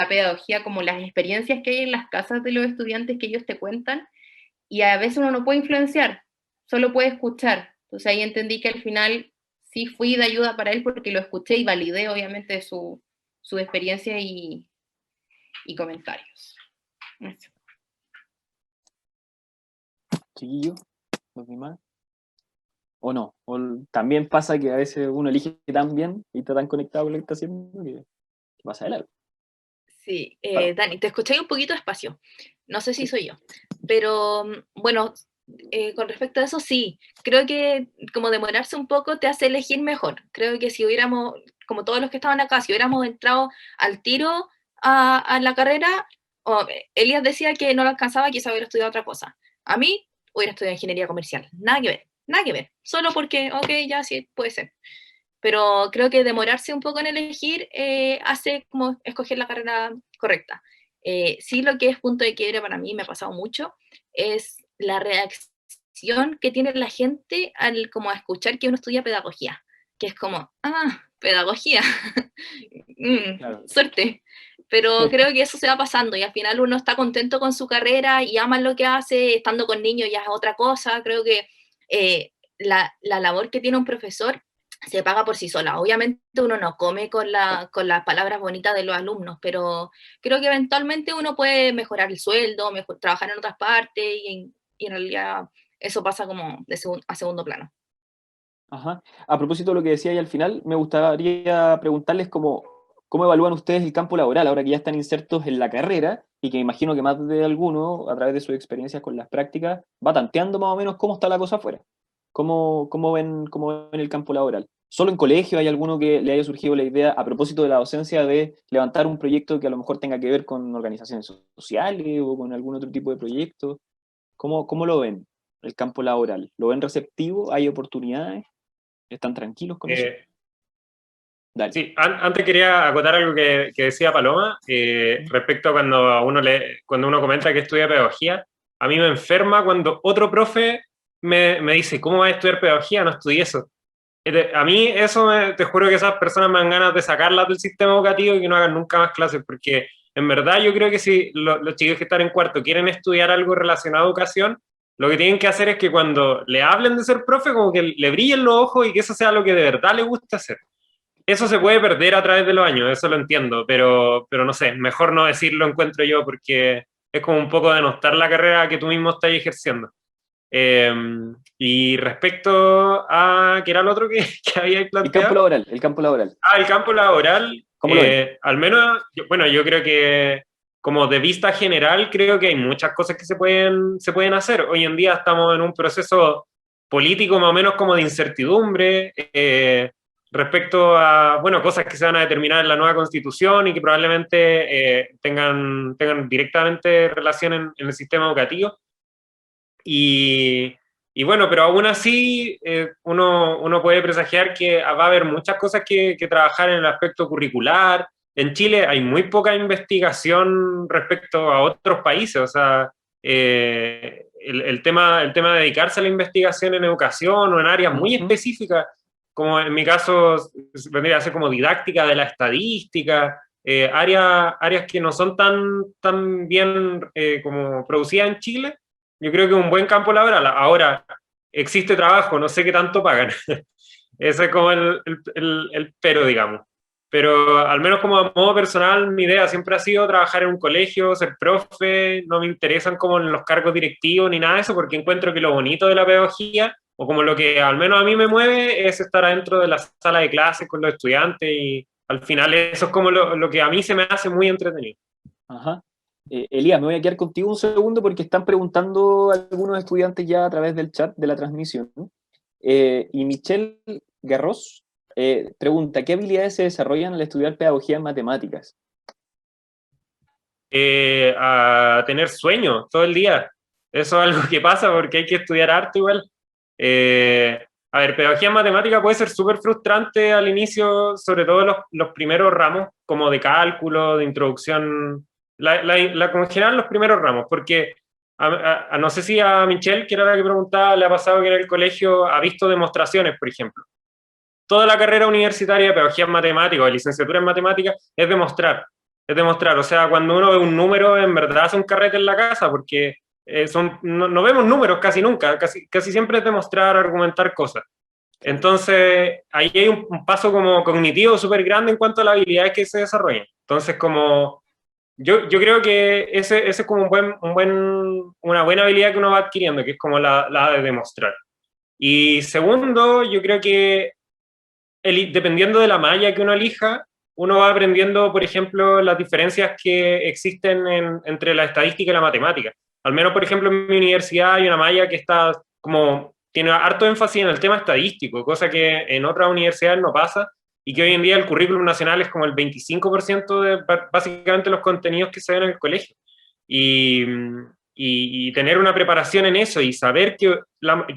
pedagogía, como las experiencias que hay en las casas de los estudiantes que ellos te cuentan, y a veces uno no puede influenciar, solo puede escuchar. Entonces ahí entendí que al final sí fui de ayuda para él porque lo escuché y validé obviamente su experiencia y comentarios. Eso. Chiquillo, ¿los demás? ¿O no? ¿O también pasa que a veces uno elige tan bien y está tan conectado con lo que está haciendo que pasa de largo? Sí, Claro. Dani, te escuché un poquito despacio. No sé si Sí. soy yo. Pero bueno, con respecto a eso, sí. Creo que como demorarse un poco te hace elegir mejor. Creo que si hubiéramos, como todos los que estaban acá, si hubiéramos entrado al tiro a la carrera, Elías decía que no lo alcanzaba, quizá hubiera estudiado otra cosa. A mí hubiera estudiado ingeniería comercial. Nada que ver, nada que ver. Solo porque, ok, ya sí, puede ser. Pero creo que demorarse un poco en elegir hace como escoger la carrera correcta. Sí, lo que es punto de quiebre para mí, me ha pasado mucho, es la reacción que tiene la gente al como a escuchar que uno estudia pedagogía, que es como, pedagogía, Claro. suerte. Pero creo que eso se va pasando y al final uno está contento con su carrera y ama lo que hace, estando con niños ya es otra cosa. Creo que la labor que tiene un profesor se paga por sí sola. Obviamente uno no come con las palabras bonitas de los alumnos, pero creo que eventualmente uno puede mejorar el sueldo, trabajar en otras partes y en realidad eso pasa como a segundo plano. Ajá. A propósito de lo que decía ahí al final, me gustaría preguntarles cómo evalúan ustedes el campo laboral ahora que ya están insertos en la carrera y que me imagino que más de alguno, a través de sus experiencias con las prácticas, va tanteando más o menos cómo está la cosa afuera. ¿Cómo ven el campo laboral? ¿Solo en colegio hay alguno que le haya surgido la idea, a propósito de la docencia, de levantar un proyecto que a lo mejor tenga que ver con organizaciones sociales o con algún otro tipo de proyecto? ¿Cómo lo ven, el campo laboral? ¿Lo ven receptivo? ¿Hay oportunidades? ¿Están tranquilos con eso? Dale. Sí, antes quería acotar algo que decía Paloma, respecto a cuando uno comenta que estudia pedagogía. A mí me enferma cuando otro profe me dice, ¿cómo vas a estudiar pedagogía? No estudié eso. A mí eso, te juro que esas personas me dan ganas de sacarlas del sistema educativo y que no hagan nunca más clases, porque en verdad yo creo que si los chicos que están en cuarto quieren estudiar algo relacionado a educación, lo que tienen que hacer es que cuando le hablen de ser profe, como que le brillen los ojos y que eso sea lo que de verdad le gusta hacer. Eso se puede perder a través de los años, eso lo entiendo, pero no sé, mejor no decirlo, encuentro yo, porque es como un poco denostar la carrera que tú mismo estás ejerciendo. Y respecto a, ¿qué era lo otro que había planteado? El campo laboral. El campo laboral, ¿Cómo lo ven? al menos, yo creo que como de vista general, creo que hay muchas cosas que se pueden hacer. Hoy en día estamos en un proceso político más o menos como de incertidumbre, respecto a, bueno, cosas que se van a determinar en la nueva constitución y que probablemente tengan directamente relación en el sistema educativo. Y bueno, pero aún así uno puede presagiar que va a haber muchas cosas que trabajar en el aspecto curricular. En Chile hay muy poca investigación respecto a otros países, o sea, el tema de dedicarse a la investigación en educación o en áreas muy específicas, como en mi caso vendría a ser como didáctica de la estadística, áreas que no son tan bien como producidas en Chile. Yo creo que es un buen campo laboral. Ahora, existe trabajo, no sé qué tanto pagan. Ese es como el pero, digamos. Pero al menos como a modo personal, mi idea siempre ha sido trabajar en un colegio, ser profe, no me interesan como en los cargos directivos ni nada de eso, porque encuentro que lo bonito de la pedagogía, o como lo que al menos a mí me mueve, es estar adentro de la sala de clases con los estudiantes, y al final eso es como lo que a mí se me hace muy entretenido. Ajá. Elías, me voy a quedar contigo un segundo porque están preguntando algunos estudiantes ya a través del chat de la transmisión. Y Michelle Garros pregunta, ¿qué habilidades se desarrollan al estudiar pedagogía en matemáticas? A tener sueño todo el día. Eso es algo que pasa porque hay que estudiar arte igual. A ver, pedagogía en matemática puede ser súper frustrante al inicio, sobre todo los primeros ramos, como de cálculo, de introducción, como en general los primeros ramos, porque no sé si a Michelle, que era la que preguntaba, le ha pasado que en el colegio ha visto demostraciones, por ejemplo. Toda la carrera universitaria de pedagogía en matemática o de licenciatura en matemática es demostrar. O sea, cuando uno ve un número, en verdad hace un carrete en la casa, porque no vemos números casi nunca, casi siempre es demostrar, argumentar cosas. Entonces, ahí hay un paso como cognitivo súper grande en cuanto a las habilidades que se desarrollan. Entonces, como yo creo que ese es como una buena habilidad que uno va adquiriendo, que es como la de demostrar. Y segundo, yo creo que dependiendo de la malla que uno elija, uno va aprendiendo, por ejemplo, las diferencias que existen entre la estadística y la matemática. Al menos, por ejemplo, en mi universidad hay una malla que está como, tiene harto énfasis en el tema estadístico, cosa que en otras universidades no pasa, y que hoy en día el currículum nacional es como el 25% de básicamente los contenidos que se ven en el colegio. Y tener una preparación en eso y saber que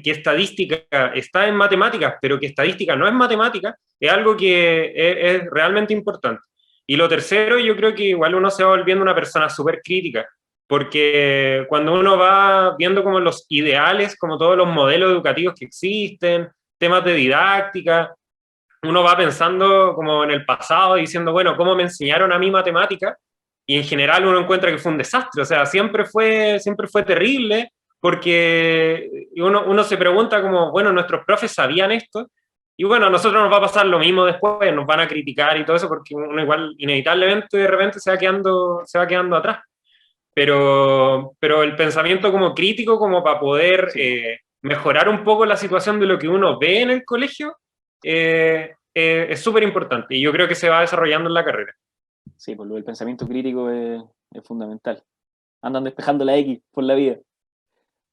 estadística está en matemáticas, pero que estadística no es matemática, es algo que es realmente importante. Y lo tercero, yo creo que igual uno se va volviendo una persona súper crítica, porque cuando uno va viendo como los ideales, como todos los modelos educativos que existen, temas de didáctica, uno va pensando como en el pasado, diciendo, bueno, ¿cómo me enseñaron a mí matemática? Y en general uno encuentra que fue un desastre, o sea, siempre fue terrible, porque uno se pregunta como, bueno, nuestros profes sabían esto, y bueno, a nosotros nos va a pasar lo mismo después, nos van a criticar y todo eso, porque uno igual inevitablemente de repente se va quedando atrás. Pero el pensamiento como crítico, como para poder mejorar un poco la situación de lo que uno ve en el colegio, es súper importante, y yo creo que se va desarrollando en la carrera. Sí, por lo del pensamiento crítico es fundamental. Andan despejando la X por la vida.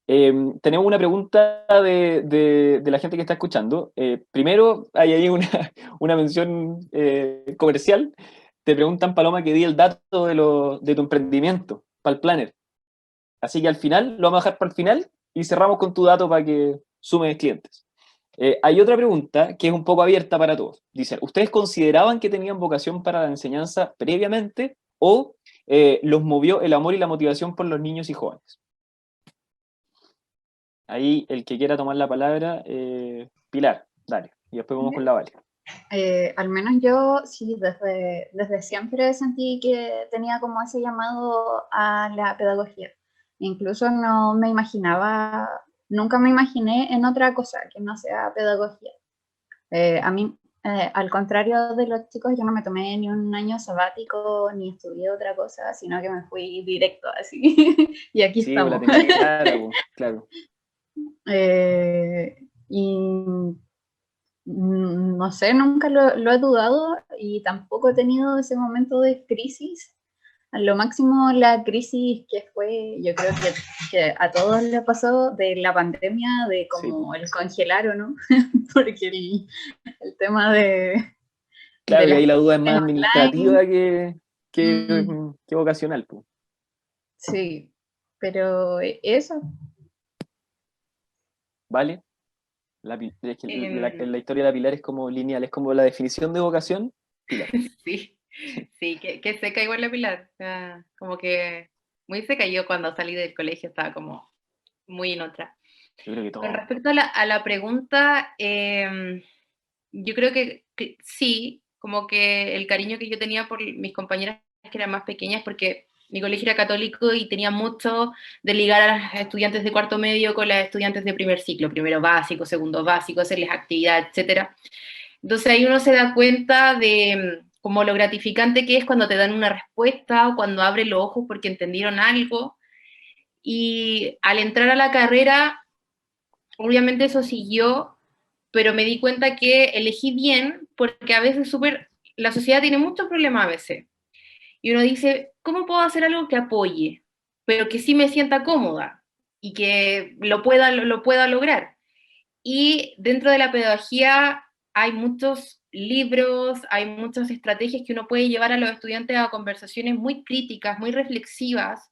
Tenemos una pregunta de la gente que está escuchando. Primero, hay ahí una mención comercial. Te preguntan, Paloma, que di el dato de tu emprendimiento, para el planner. Así que al final, lo vamos a dejar para el final y cerramos con tu dato para que sumes clientes. Hay otra pregunta que es un poco abierta para todos. Dice, ¿ustedes consideraban que tenían vocación para la enseñanza previamente o los movió el amor y la motivación por los niños y jóvenes? Ahí el que quiera tomar la palabra, Pilar, dale, y después vamos con la Vale. Al menos yo sí, desde siempre sentí que tenía como ese llamado a la pedagogía. Incluso no me imaginaba, nunca me imaginé en otra cosa que no sea pedagogía. A mí, al contrario de los chicos, yo no me tomé ni un año sabático, ni estudié otra cosa, sino que me fui directo así. Y aquí Sí, estamos. la tenía clara, claro. Y no sé, nunca lo he dudado y tampoco he tenido ese momento de crisis. A lo máximo la crisis que fue, yo creo que a todos les pasó de la pandemia, de como el congelar o no, porque el tema de... Claro, de y ahí la duda es más online, administrativa que vocacional. Pues. sí, pero eso. ¿Vale? Es que la historia de la Pilar es como lineal, es como la definición de vocación, Pilar. Sí, que seca igual la Pilar, o sea, como que muy seca. Yo cuando salí del colegio estaba como muy en otra. Yo creo que Con todo. respecto a la pregunta, yo creo que sí, como que el cariño que yo tenía por mis compañeras que eran más pequeñas, porque mi colegio era católico y tenía mucho de ligar a las estudiantes de cuarto medio con las estudiantes de primer ciclo, primero básico, segundo básico, hacerles actividad, etc. Entonces ahí uno se da cuenta de como lo gratificante que es cuando te dan una respuesta o cuando abren los ojos porque entendieron algo. Y al entrar a la carrera, obviamente eso siguió, pero me di cuenta que elegí bien porque a veces la sociedad tiene muchos problemas a veces. Y uno dice, ¿cómo puedo hacer algo que apoye, pero que sí me sienta cómoda y que lo pueda lograr? Y dentro de la pedagogía hay muchos libros, hay muchas estrategias que uno puede llevar a los estudiantes a conversaciones muy críticas, muy reflexivas,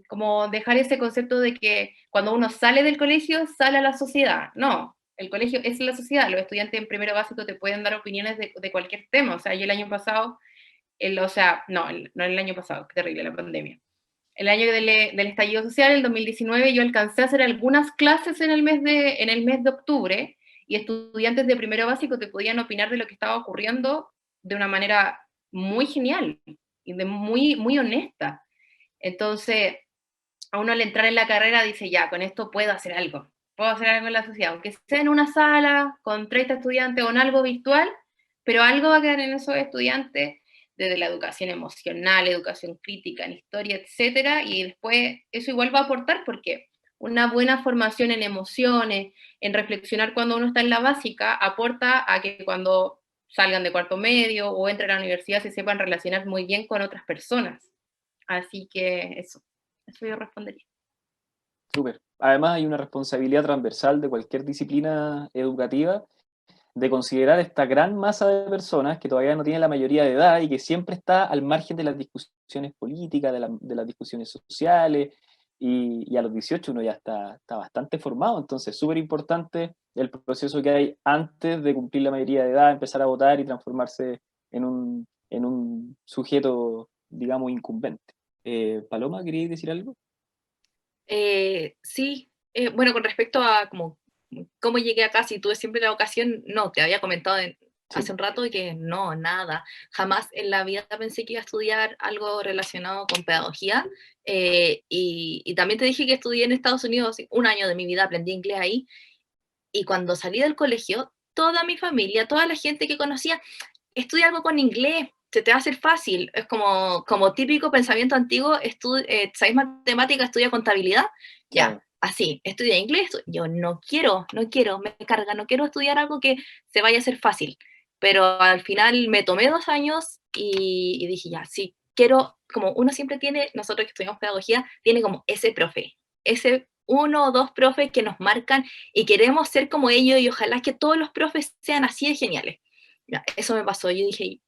como dejar ese concepto de que cuando uno sale del colegio, sale a la sociedad. No, el colegio es la sociedad. Los estudiantes en primero básico te pueden dar opiniones de cualquier tema. O sea, yo el año pasado, no el año pasado, qué terrible la pandemia. El año del estallido social, el 2019, yo alcancé a hacer algunas clases en el mes de octubre, y estudiantes de primero básico te podían opinar de lo que estaba ocurriendo de una manera muy genial y muy, muy honesta. Entonces, a uno al entrar en la carrera dice, ya, con esto puedo hacer algo. puedo hacer algo en la sociedad, aunque sea en una sala con 30 estudiantes o en algo virtual, pero algo va a quedar en esos estudiantes, desde la educación emocional, educación crítica, en historia, etcétera, y después eso igual va a aportar porque una buena formación en emociones, en reflexionar cuando uno está en la básica, aporta a que cuando salgan de cuarto medio o entren a la universidad se sepan relacionar muy bien con otras personas. Así que eso yo respondería. Súper. Además, hay una responsabilidad transversal de cualquier disciplina educativa de considerar esta gran masa de personas que todavía no tienen la mayoría de edad y que siempre está al margen de las discusiones políticas, de las discusiones sociales, y a los 18 uno ya está bastante formado, entonces súper importante el proceso que hay antes de cumplir la mayoría de edad, empezar a votar y transformarse en un sujeto, digamos, incumbente. Paloma, ¿querías decir algo? Sí, bueno, con respecto a cómo llegué acá, si tuve siempre la vocación, no, te había comentado hace un rato que no, nada, jamás en la vida pensé que iba a estudiar algo relacionado con pedagogía, y también te dije que estudié en Estados Unidos un año de mi vida, aprendí inglés ahí, y cuando salí del colegio, toda mi familia, toda la gente que conocía, estudia algo con inglés, se te va a hacer fácil. Es como típico pensamiento antiguo, ¿sabéis matemática? Estudia contabilidad. Ya, Claro. así, estudia inglés. Yo no quiero, me carga, no quiero estudiar algo que se vaya a hacer fácil. Pero al final me tomé 2 años y dije, ya, sí, quiero, como uno siempre tiene, nosotros que estudiamos pedagogía, tiene como ese profe, ese uno o dos profes que nos marcan y queremos ser como ellos y ojalá que todos los profes sean así de geniales. Ya, eso me pasó, yo dije,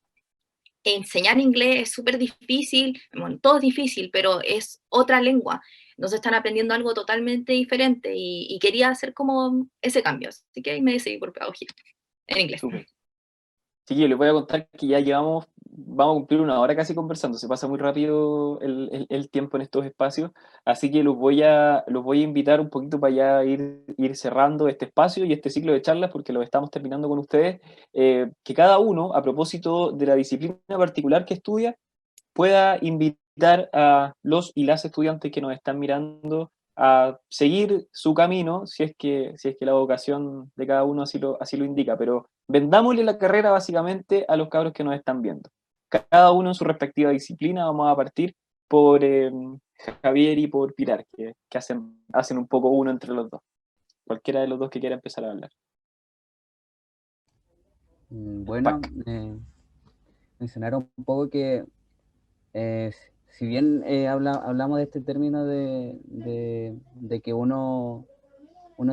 enseñar inglés es súper difícil, bueno, todo es difícil, pero es otra lengua, entonces están aprendiendo algo totalmente diferente y quería hacer como ese cambio, así que ahí me decidí por pedagogía, en inglés. Súper. Sí, yo les voy a contar que ya vamos a cumplir una hora casi conversando, se pasa muy rápido el tiempo en estos espacios, así que los voy a invitar un poquito para ya ir cerrando este espacio y este ciclo de charlas, porque lo estamos terminando con ustedes, que cada uno, a propósito de la disciplina particular que estudia, pueda invitar a los y las estudiantes que nos están mirando a seguir su camino, si es que la vocación de cada uno así lo indica, pero vendámosle la carrera básicamente a los cabros que nos están viendo. Cada uno en su respectiva disciplina, vamos a partir por Javier y por Pilar, que hacen un poco uno entre los dos. Cualquiera de los dos que quiera empezar a hablar. Bueno, mencionar un poco que si bien hablamos de este término de que uno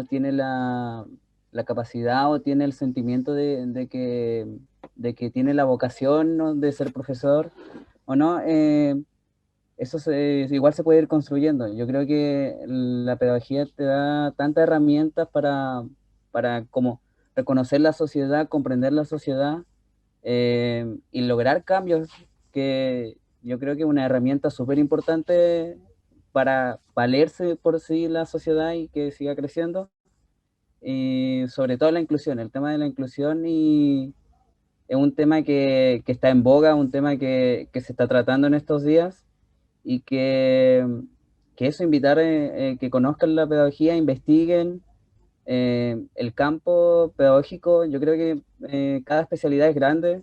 tiene la capacidad o tiene el sentimiento de que tiene la vocación, ¿no?, de ser profesor o no, eso igual se puede ir construyendo. Yo creo que la pedagogía te da tantas herramientas para como reconocer la sociedad, comprender la sociedad, y lograr cambios, que yo creo que es una herramienta súper importante para valerse por sí la sociedad y que siga creciendo. Y sobre todo la inclusión, el tema de la inclusión, y es un tema que está en boga, un tema que se está tratando en estos días, y que eso, invitar que conozcan la pedagogía, investiguen el campo pedagógico. Yo creo que cada especialidad es grande,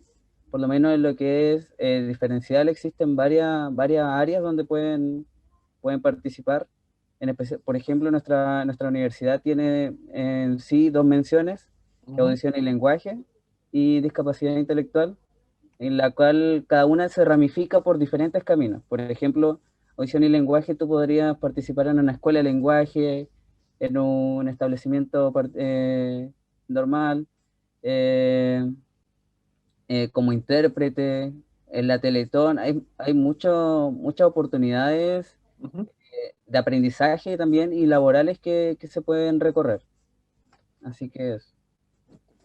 por lo menos en lo que es diferencial existen varias áreas donde pueden participar. Por ejemplo, nuestra universidad tiene en sí 2 menciones, audición y lenguaje y discapacidad intelectual, en la cual cada una se ramifica por diferentes caminos. Por ejemplo, audición y lenguaje, tú podrías participar en una escuela de lenguaje, en un establecimiento normal, como intérprete, en la Teletón. Hay muchas oportunidades de aprendizaje también y laborales que se pueden recorrer. Así que es.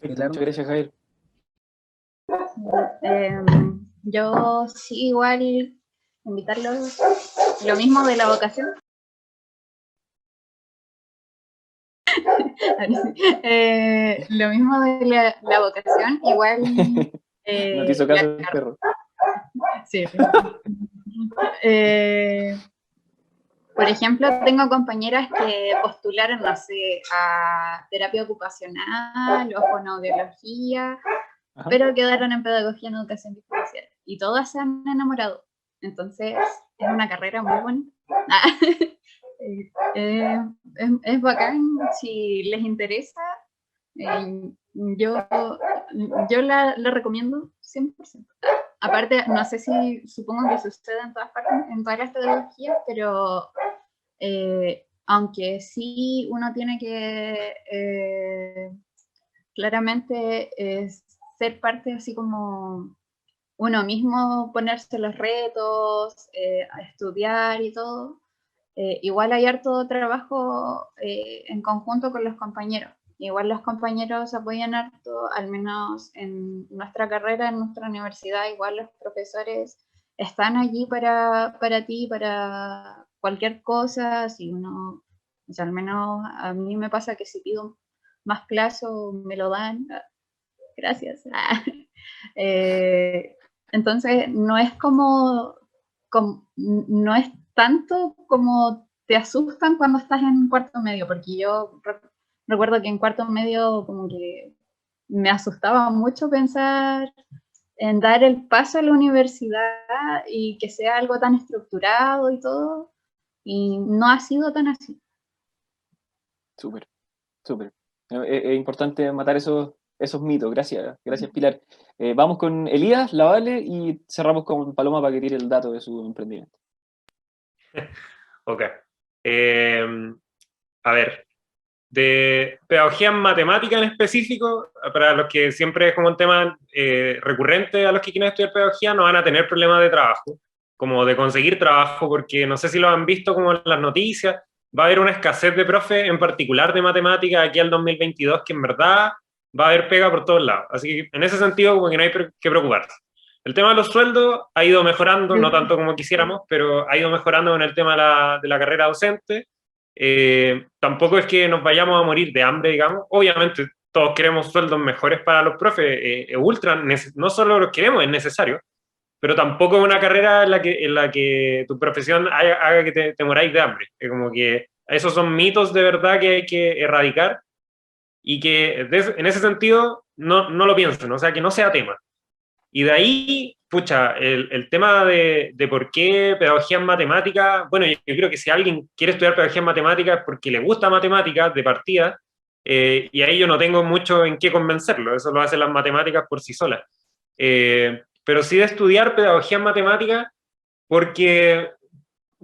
Perfecto, muchas gracias, Javier. Yo sí, igual invitarlos, lo mismo de la vocación. Lo mismo de la vocación, igual. No te hizo caso el perro. Sí. Por ejemplo, tengo compañeras que postularon, no sé, a terapia ocupacional o fonoaudiología, Ajá. pero quedaron en pedagogía en educación diferencial. Y todas se han enamorado. Entonces, es una carrera muy buena. Es bacán, si les interesa, yo, yo la recomiendo 100%. Aparte, no sé si, supongo que sucede en todas partes, en todas las pedagogías, pero aunque sí uno tiene que claramente ser parte así como uno mismo, ponerse los retos, a estudiar y todo, igual hay harto trabajo en conjunto con los compañeros. Igual los compañeros apoyan harto, al menos en nuestra carrera, en nuestra universidad, igual los profesores están allí para ti, para cualquier cosa. Si uno, o sea, al menos a mí me pasa que si pido más plazo, me lo dan. Gracias. Entonces, no es no es tanto como te asustan cuando estás en cuarto medio, porque yo recuerdo que en cuarto medio como que me asustaba mucho pensar en dar el paso a la universidad y que sea algo tan estructurado y todo, y no ha sido tan así. Súper, súper. Es importante matar esos mitos. Gracias, gracias Pilar. Vamos con Elías, la Vale, y cerramos con Paloma para que tire el dato de su emprendimiento. Ok. A ver, de pedagogía en matemática en específico, para los que siempre es como un tema recurrente a los que quieren estudiar pedagogía, no van a tener problemas de trabajo, como de conseguir trabajo, porque no sé si lo han visto como en las noticias, va a haber una escasez de profe, en particular de matemática, aquí al 2022, que en verdad va a haber pega por todos lados. Así que en ese sentido, como que no hay que preocuparse. El tema de los sueldos ha ido mejorando, no tanto como quisiéramos, pero ha ido mejorando con el tema de la carrera docente. Tampoco es que nos vayamos a morir de hambre, digamos. Obviamente todos queremos sueldos mejores para los profes, ultra, no solo los queremos, es necesario, pero tampoco es una carrera en la que tu profesión haga que te moráis de hambre. Es como que esos son mitos de verdad que hay que erradicar y que en ese sentido no lo piensen, o sea, que no sea tema. Y de ahí, pucha, el tema de por qué pedagogía en matemática, bueno, yo creo que si alguien quiere estudiar pedagogía en matemática es porque le gusta matemáticas de partida, y ahí yo no tengo mucho en qué convencerlo, eso lo hacen las matemáticas por sí solas. Pero sí de estudiar pedagogía en matemática porque,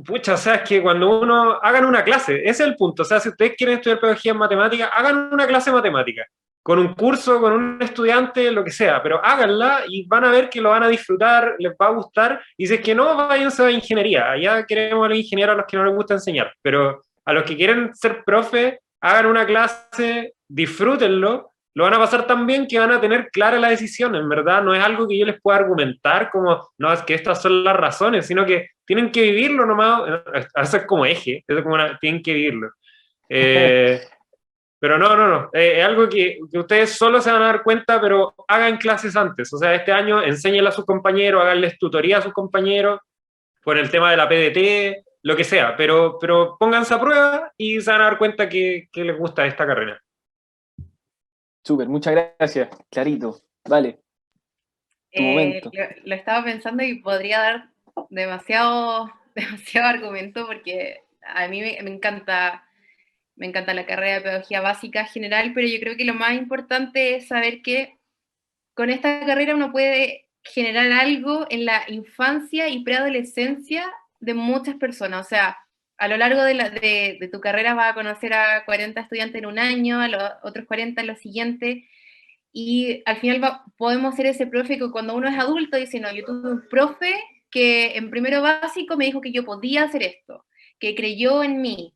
pucha, o sea, es que cuando uno, hagan una clase, ese es el punto, o sea, si ustedes quieren estudiar pedagogía en matemática, hagan una clase de matemática con un curso, con un estudiante, lo que sea, pero háganla y van a ver que lo van a disfrutar, les va a gustar, y si es que no, váyanse a ingeniería, allá queremos a los ingenieros a los que no les gusta enseñar, pero a los que quieren ser profe, hagan una clase, disfrútenlo, lo van a pasar tan bien que van a tener clara la decisión, en verdad, no es algo que yo les pueda argumentar como, no, es que estas son las razones, sino que tienen que vivirlo nomás, eso es como eje, eso es como tienen que vivirlo. Pero no. Es algo que ustedes solo se van a dar cuenta, pero hagan clases antes. O sea, este año enséñenle a sus compañeros, háganles tutoría a sus compañeros por el tema de la PDT, lo que sea. Pero pónganse a prueba y se van a dar cuenta que les gusta esta carrera. Súper, muchas gracias. Clarito. Vale. Tu momento. Lo estaba pensando y podría dar demasiado argumento porque a mí me encanta la carrera de pedagogía básica general, pero yo creo que lo más importante es saber que con esta carrera uno puede generar algo en la infancia y preadolescencia de muchas personas. O sea, a lo largo de tu carrera vas a conocer a 40 estudiantes en un año, a los otros 40 en los siguientes, y al final podemos ser ese profe que cuando uno es adulto dice, no, yo tuve un profe que en primero básico me dijo que yo podía hacer esto, que creyó en mí,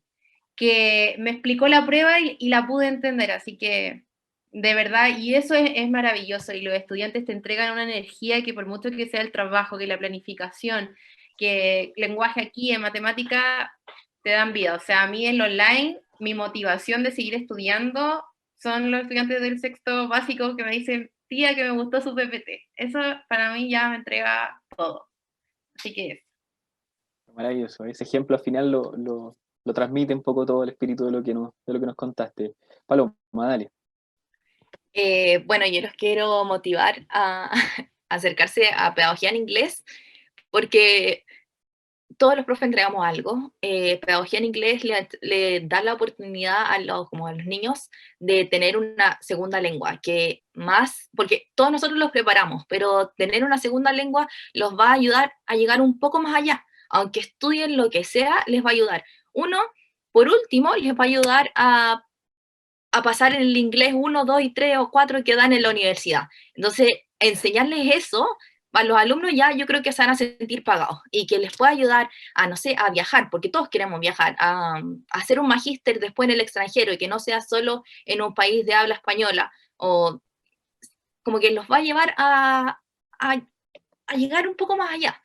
que me explicó la prueba y la pude entender, así que de verdad, y eso es maravilloso, y los estudiantes te entregan una energía que por mucho que sea el trabajo, que la planificación, que lenguaje aquí en matemática, te dan vida. O sea, a mí en lo online, mi motivación de seguir estudiando son los estudiantes del sexto básico que me dicen, tía, que me gustó su PPT. Eso para mí ya me entrega todo. Así que Maravilloso. Ese ejemplo al final lo transmite un poco todo el espíritu de lo que nos contaste. Paloma, dale. Bueno, yo los quiero motivar a acercarse a pedagogía en inglés, porque todos los profes entregamos algo. Pedagogía en inglés le da la oportunidad como a los niños de tener una segunda lengua, porque todos nosotros los preparamos, pero tener una segunda lengua los va a ayudar a llegar un poco más allá. Aunque estudien lo que sea, les va a ayudar. Por último, les va a ayudar a pasar en el inglés 1, 2 y 3 o 4 que dan en la universidad. Entonces, enseñarles eso a los alumnos ya yo creo que se van a sentir pagados y que les pueda ayudar a, no sé, a viajar, porque todos queremos viajar, a hacer un magíster después en el extranjero y que no sea solo en un país de habla española, o como que los va a llevar a llegar un poco más allá.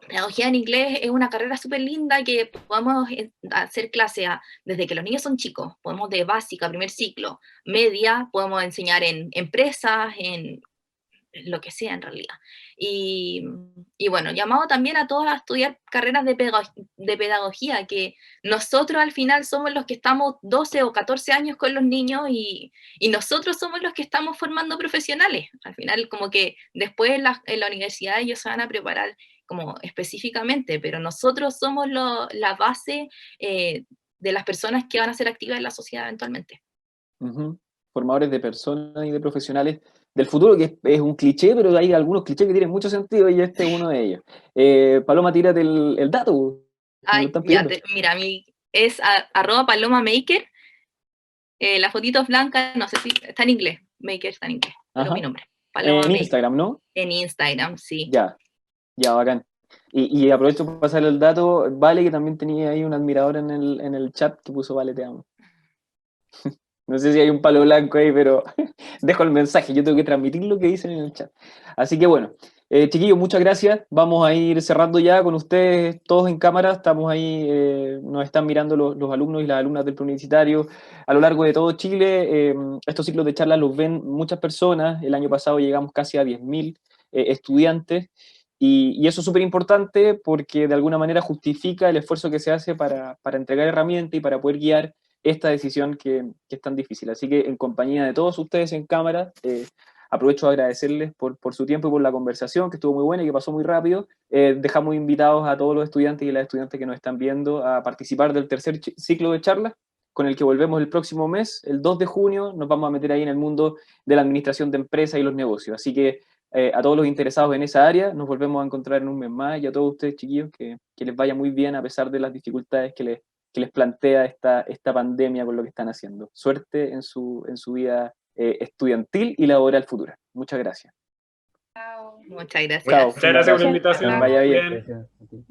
Pedagogía en inglés es una carrera súper linda que podemos hacer clase desde que los niños son chicos. Podemos de básica, primer ciclo, media, podemos enseñar en empresas, en lo que sea en realidad. Y bueno, llamado también a todos a estudiar carreras de pedagogía, que nosotros al final somos los que estamos 12 o 14 años con los niños y nosotros somos los que estamos formando profesionales. Al final como que después en la universidad ellos se van a preparar como específicamente, pero nosotros somos la base de las personas que van a ser activas en la sociedad eventualmente. Formadores de personas y de profesionales del futuro, que es un cliché, pero hay algunos clichés que tienen mucho sentido y este es uno de ellos. Paloma, tírate el dato. Ay, mira, es @palomamaker. La fotito es blanca, no sé si está en inglés. Maker está en inglés, pero mi nombre. Paloma en Maker. Instagram, ¿no? En Instagram, sí. Ya, bacán. Y aprovecho para pasar el dato, Vale, que también tenía ahí un admirador en el chat que puso Vale, te amo. No sé si hay un palo blanco ahí, pero dejo el mensaje, yo tengo que transmitir lo que dicen en el chat. Así que bueno, chiquillos, muchas gracias. Vamos a ir cerrando ya con ustedes todos en cámara. Estamos ahí, nos están mirando los alumnos y las alumnas del preuniversitario a lo largo de todo Chile. Estos ciclos de charlas los ven muchas personas. El año pasado llegamos casi a 10.000 estudiantes. Y eso es súper importante porque de alguna manera justifica el esfuerzo que se hace para entregar herramientas y para poder guiar esta decisión que es tan difícil. Así que en compañía de todos ustedes en cámara, aprovecho a agradecerles por su tiempo y por la conversación, que estuvo muy buena y que pasó muy rápido. Dejamos invitados a todos los estudiantes y las estudiantes que nos están viendo a participar del tercer ciclo de charlas, con el que volvemos el próximo mes, el 2 de junio, nos vamos a meter ahí en el mundo de la administración de empresas y los negocios. Así que a todos los interesados en esa área, nos volvemos a encontrar en un mes más, y a todos ustedes, chiquillos, que les vaya muy bien a pesar de las dificultades que les plantea esta pandemia con lo que están haciendo. Suerte en su vida estudiantil y laboral futura. Muchas gracias. Chao. Muchas gracias. Chao. Muchas gracias por la invitación. Vaya bien. Gracias a ti.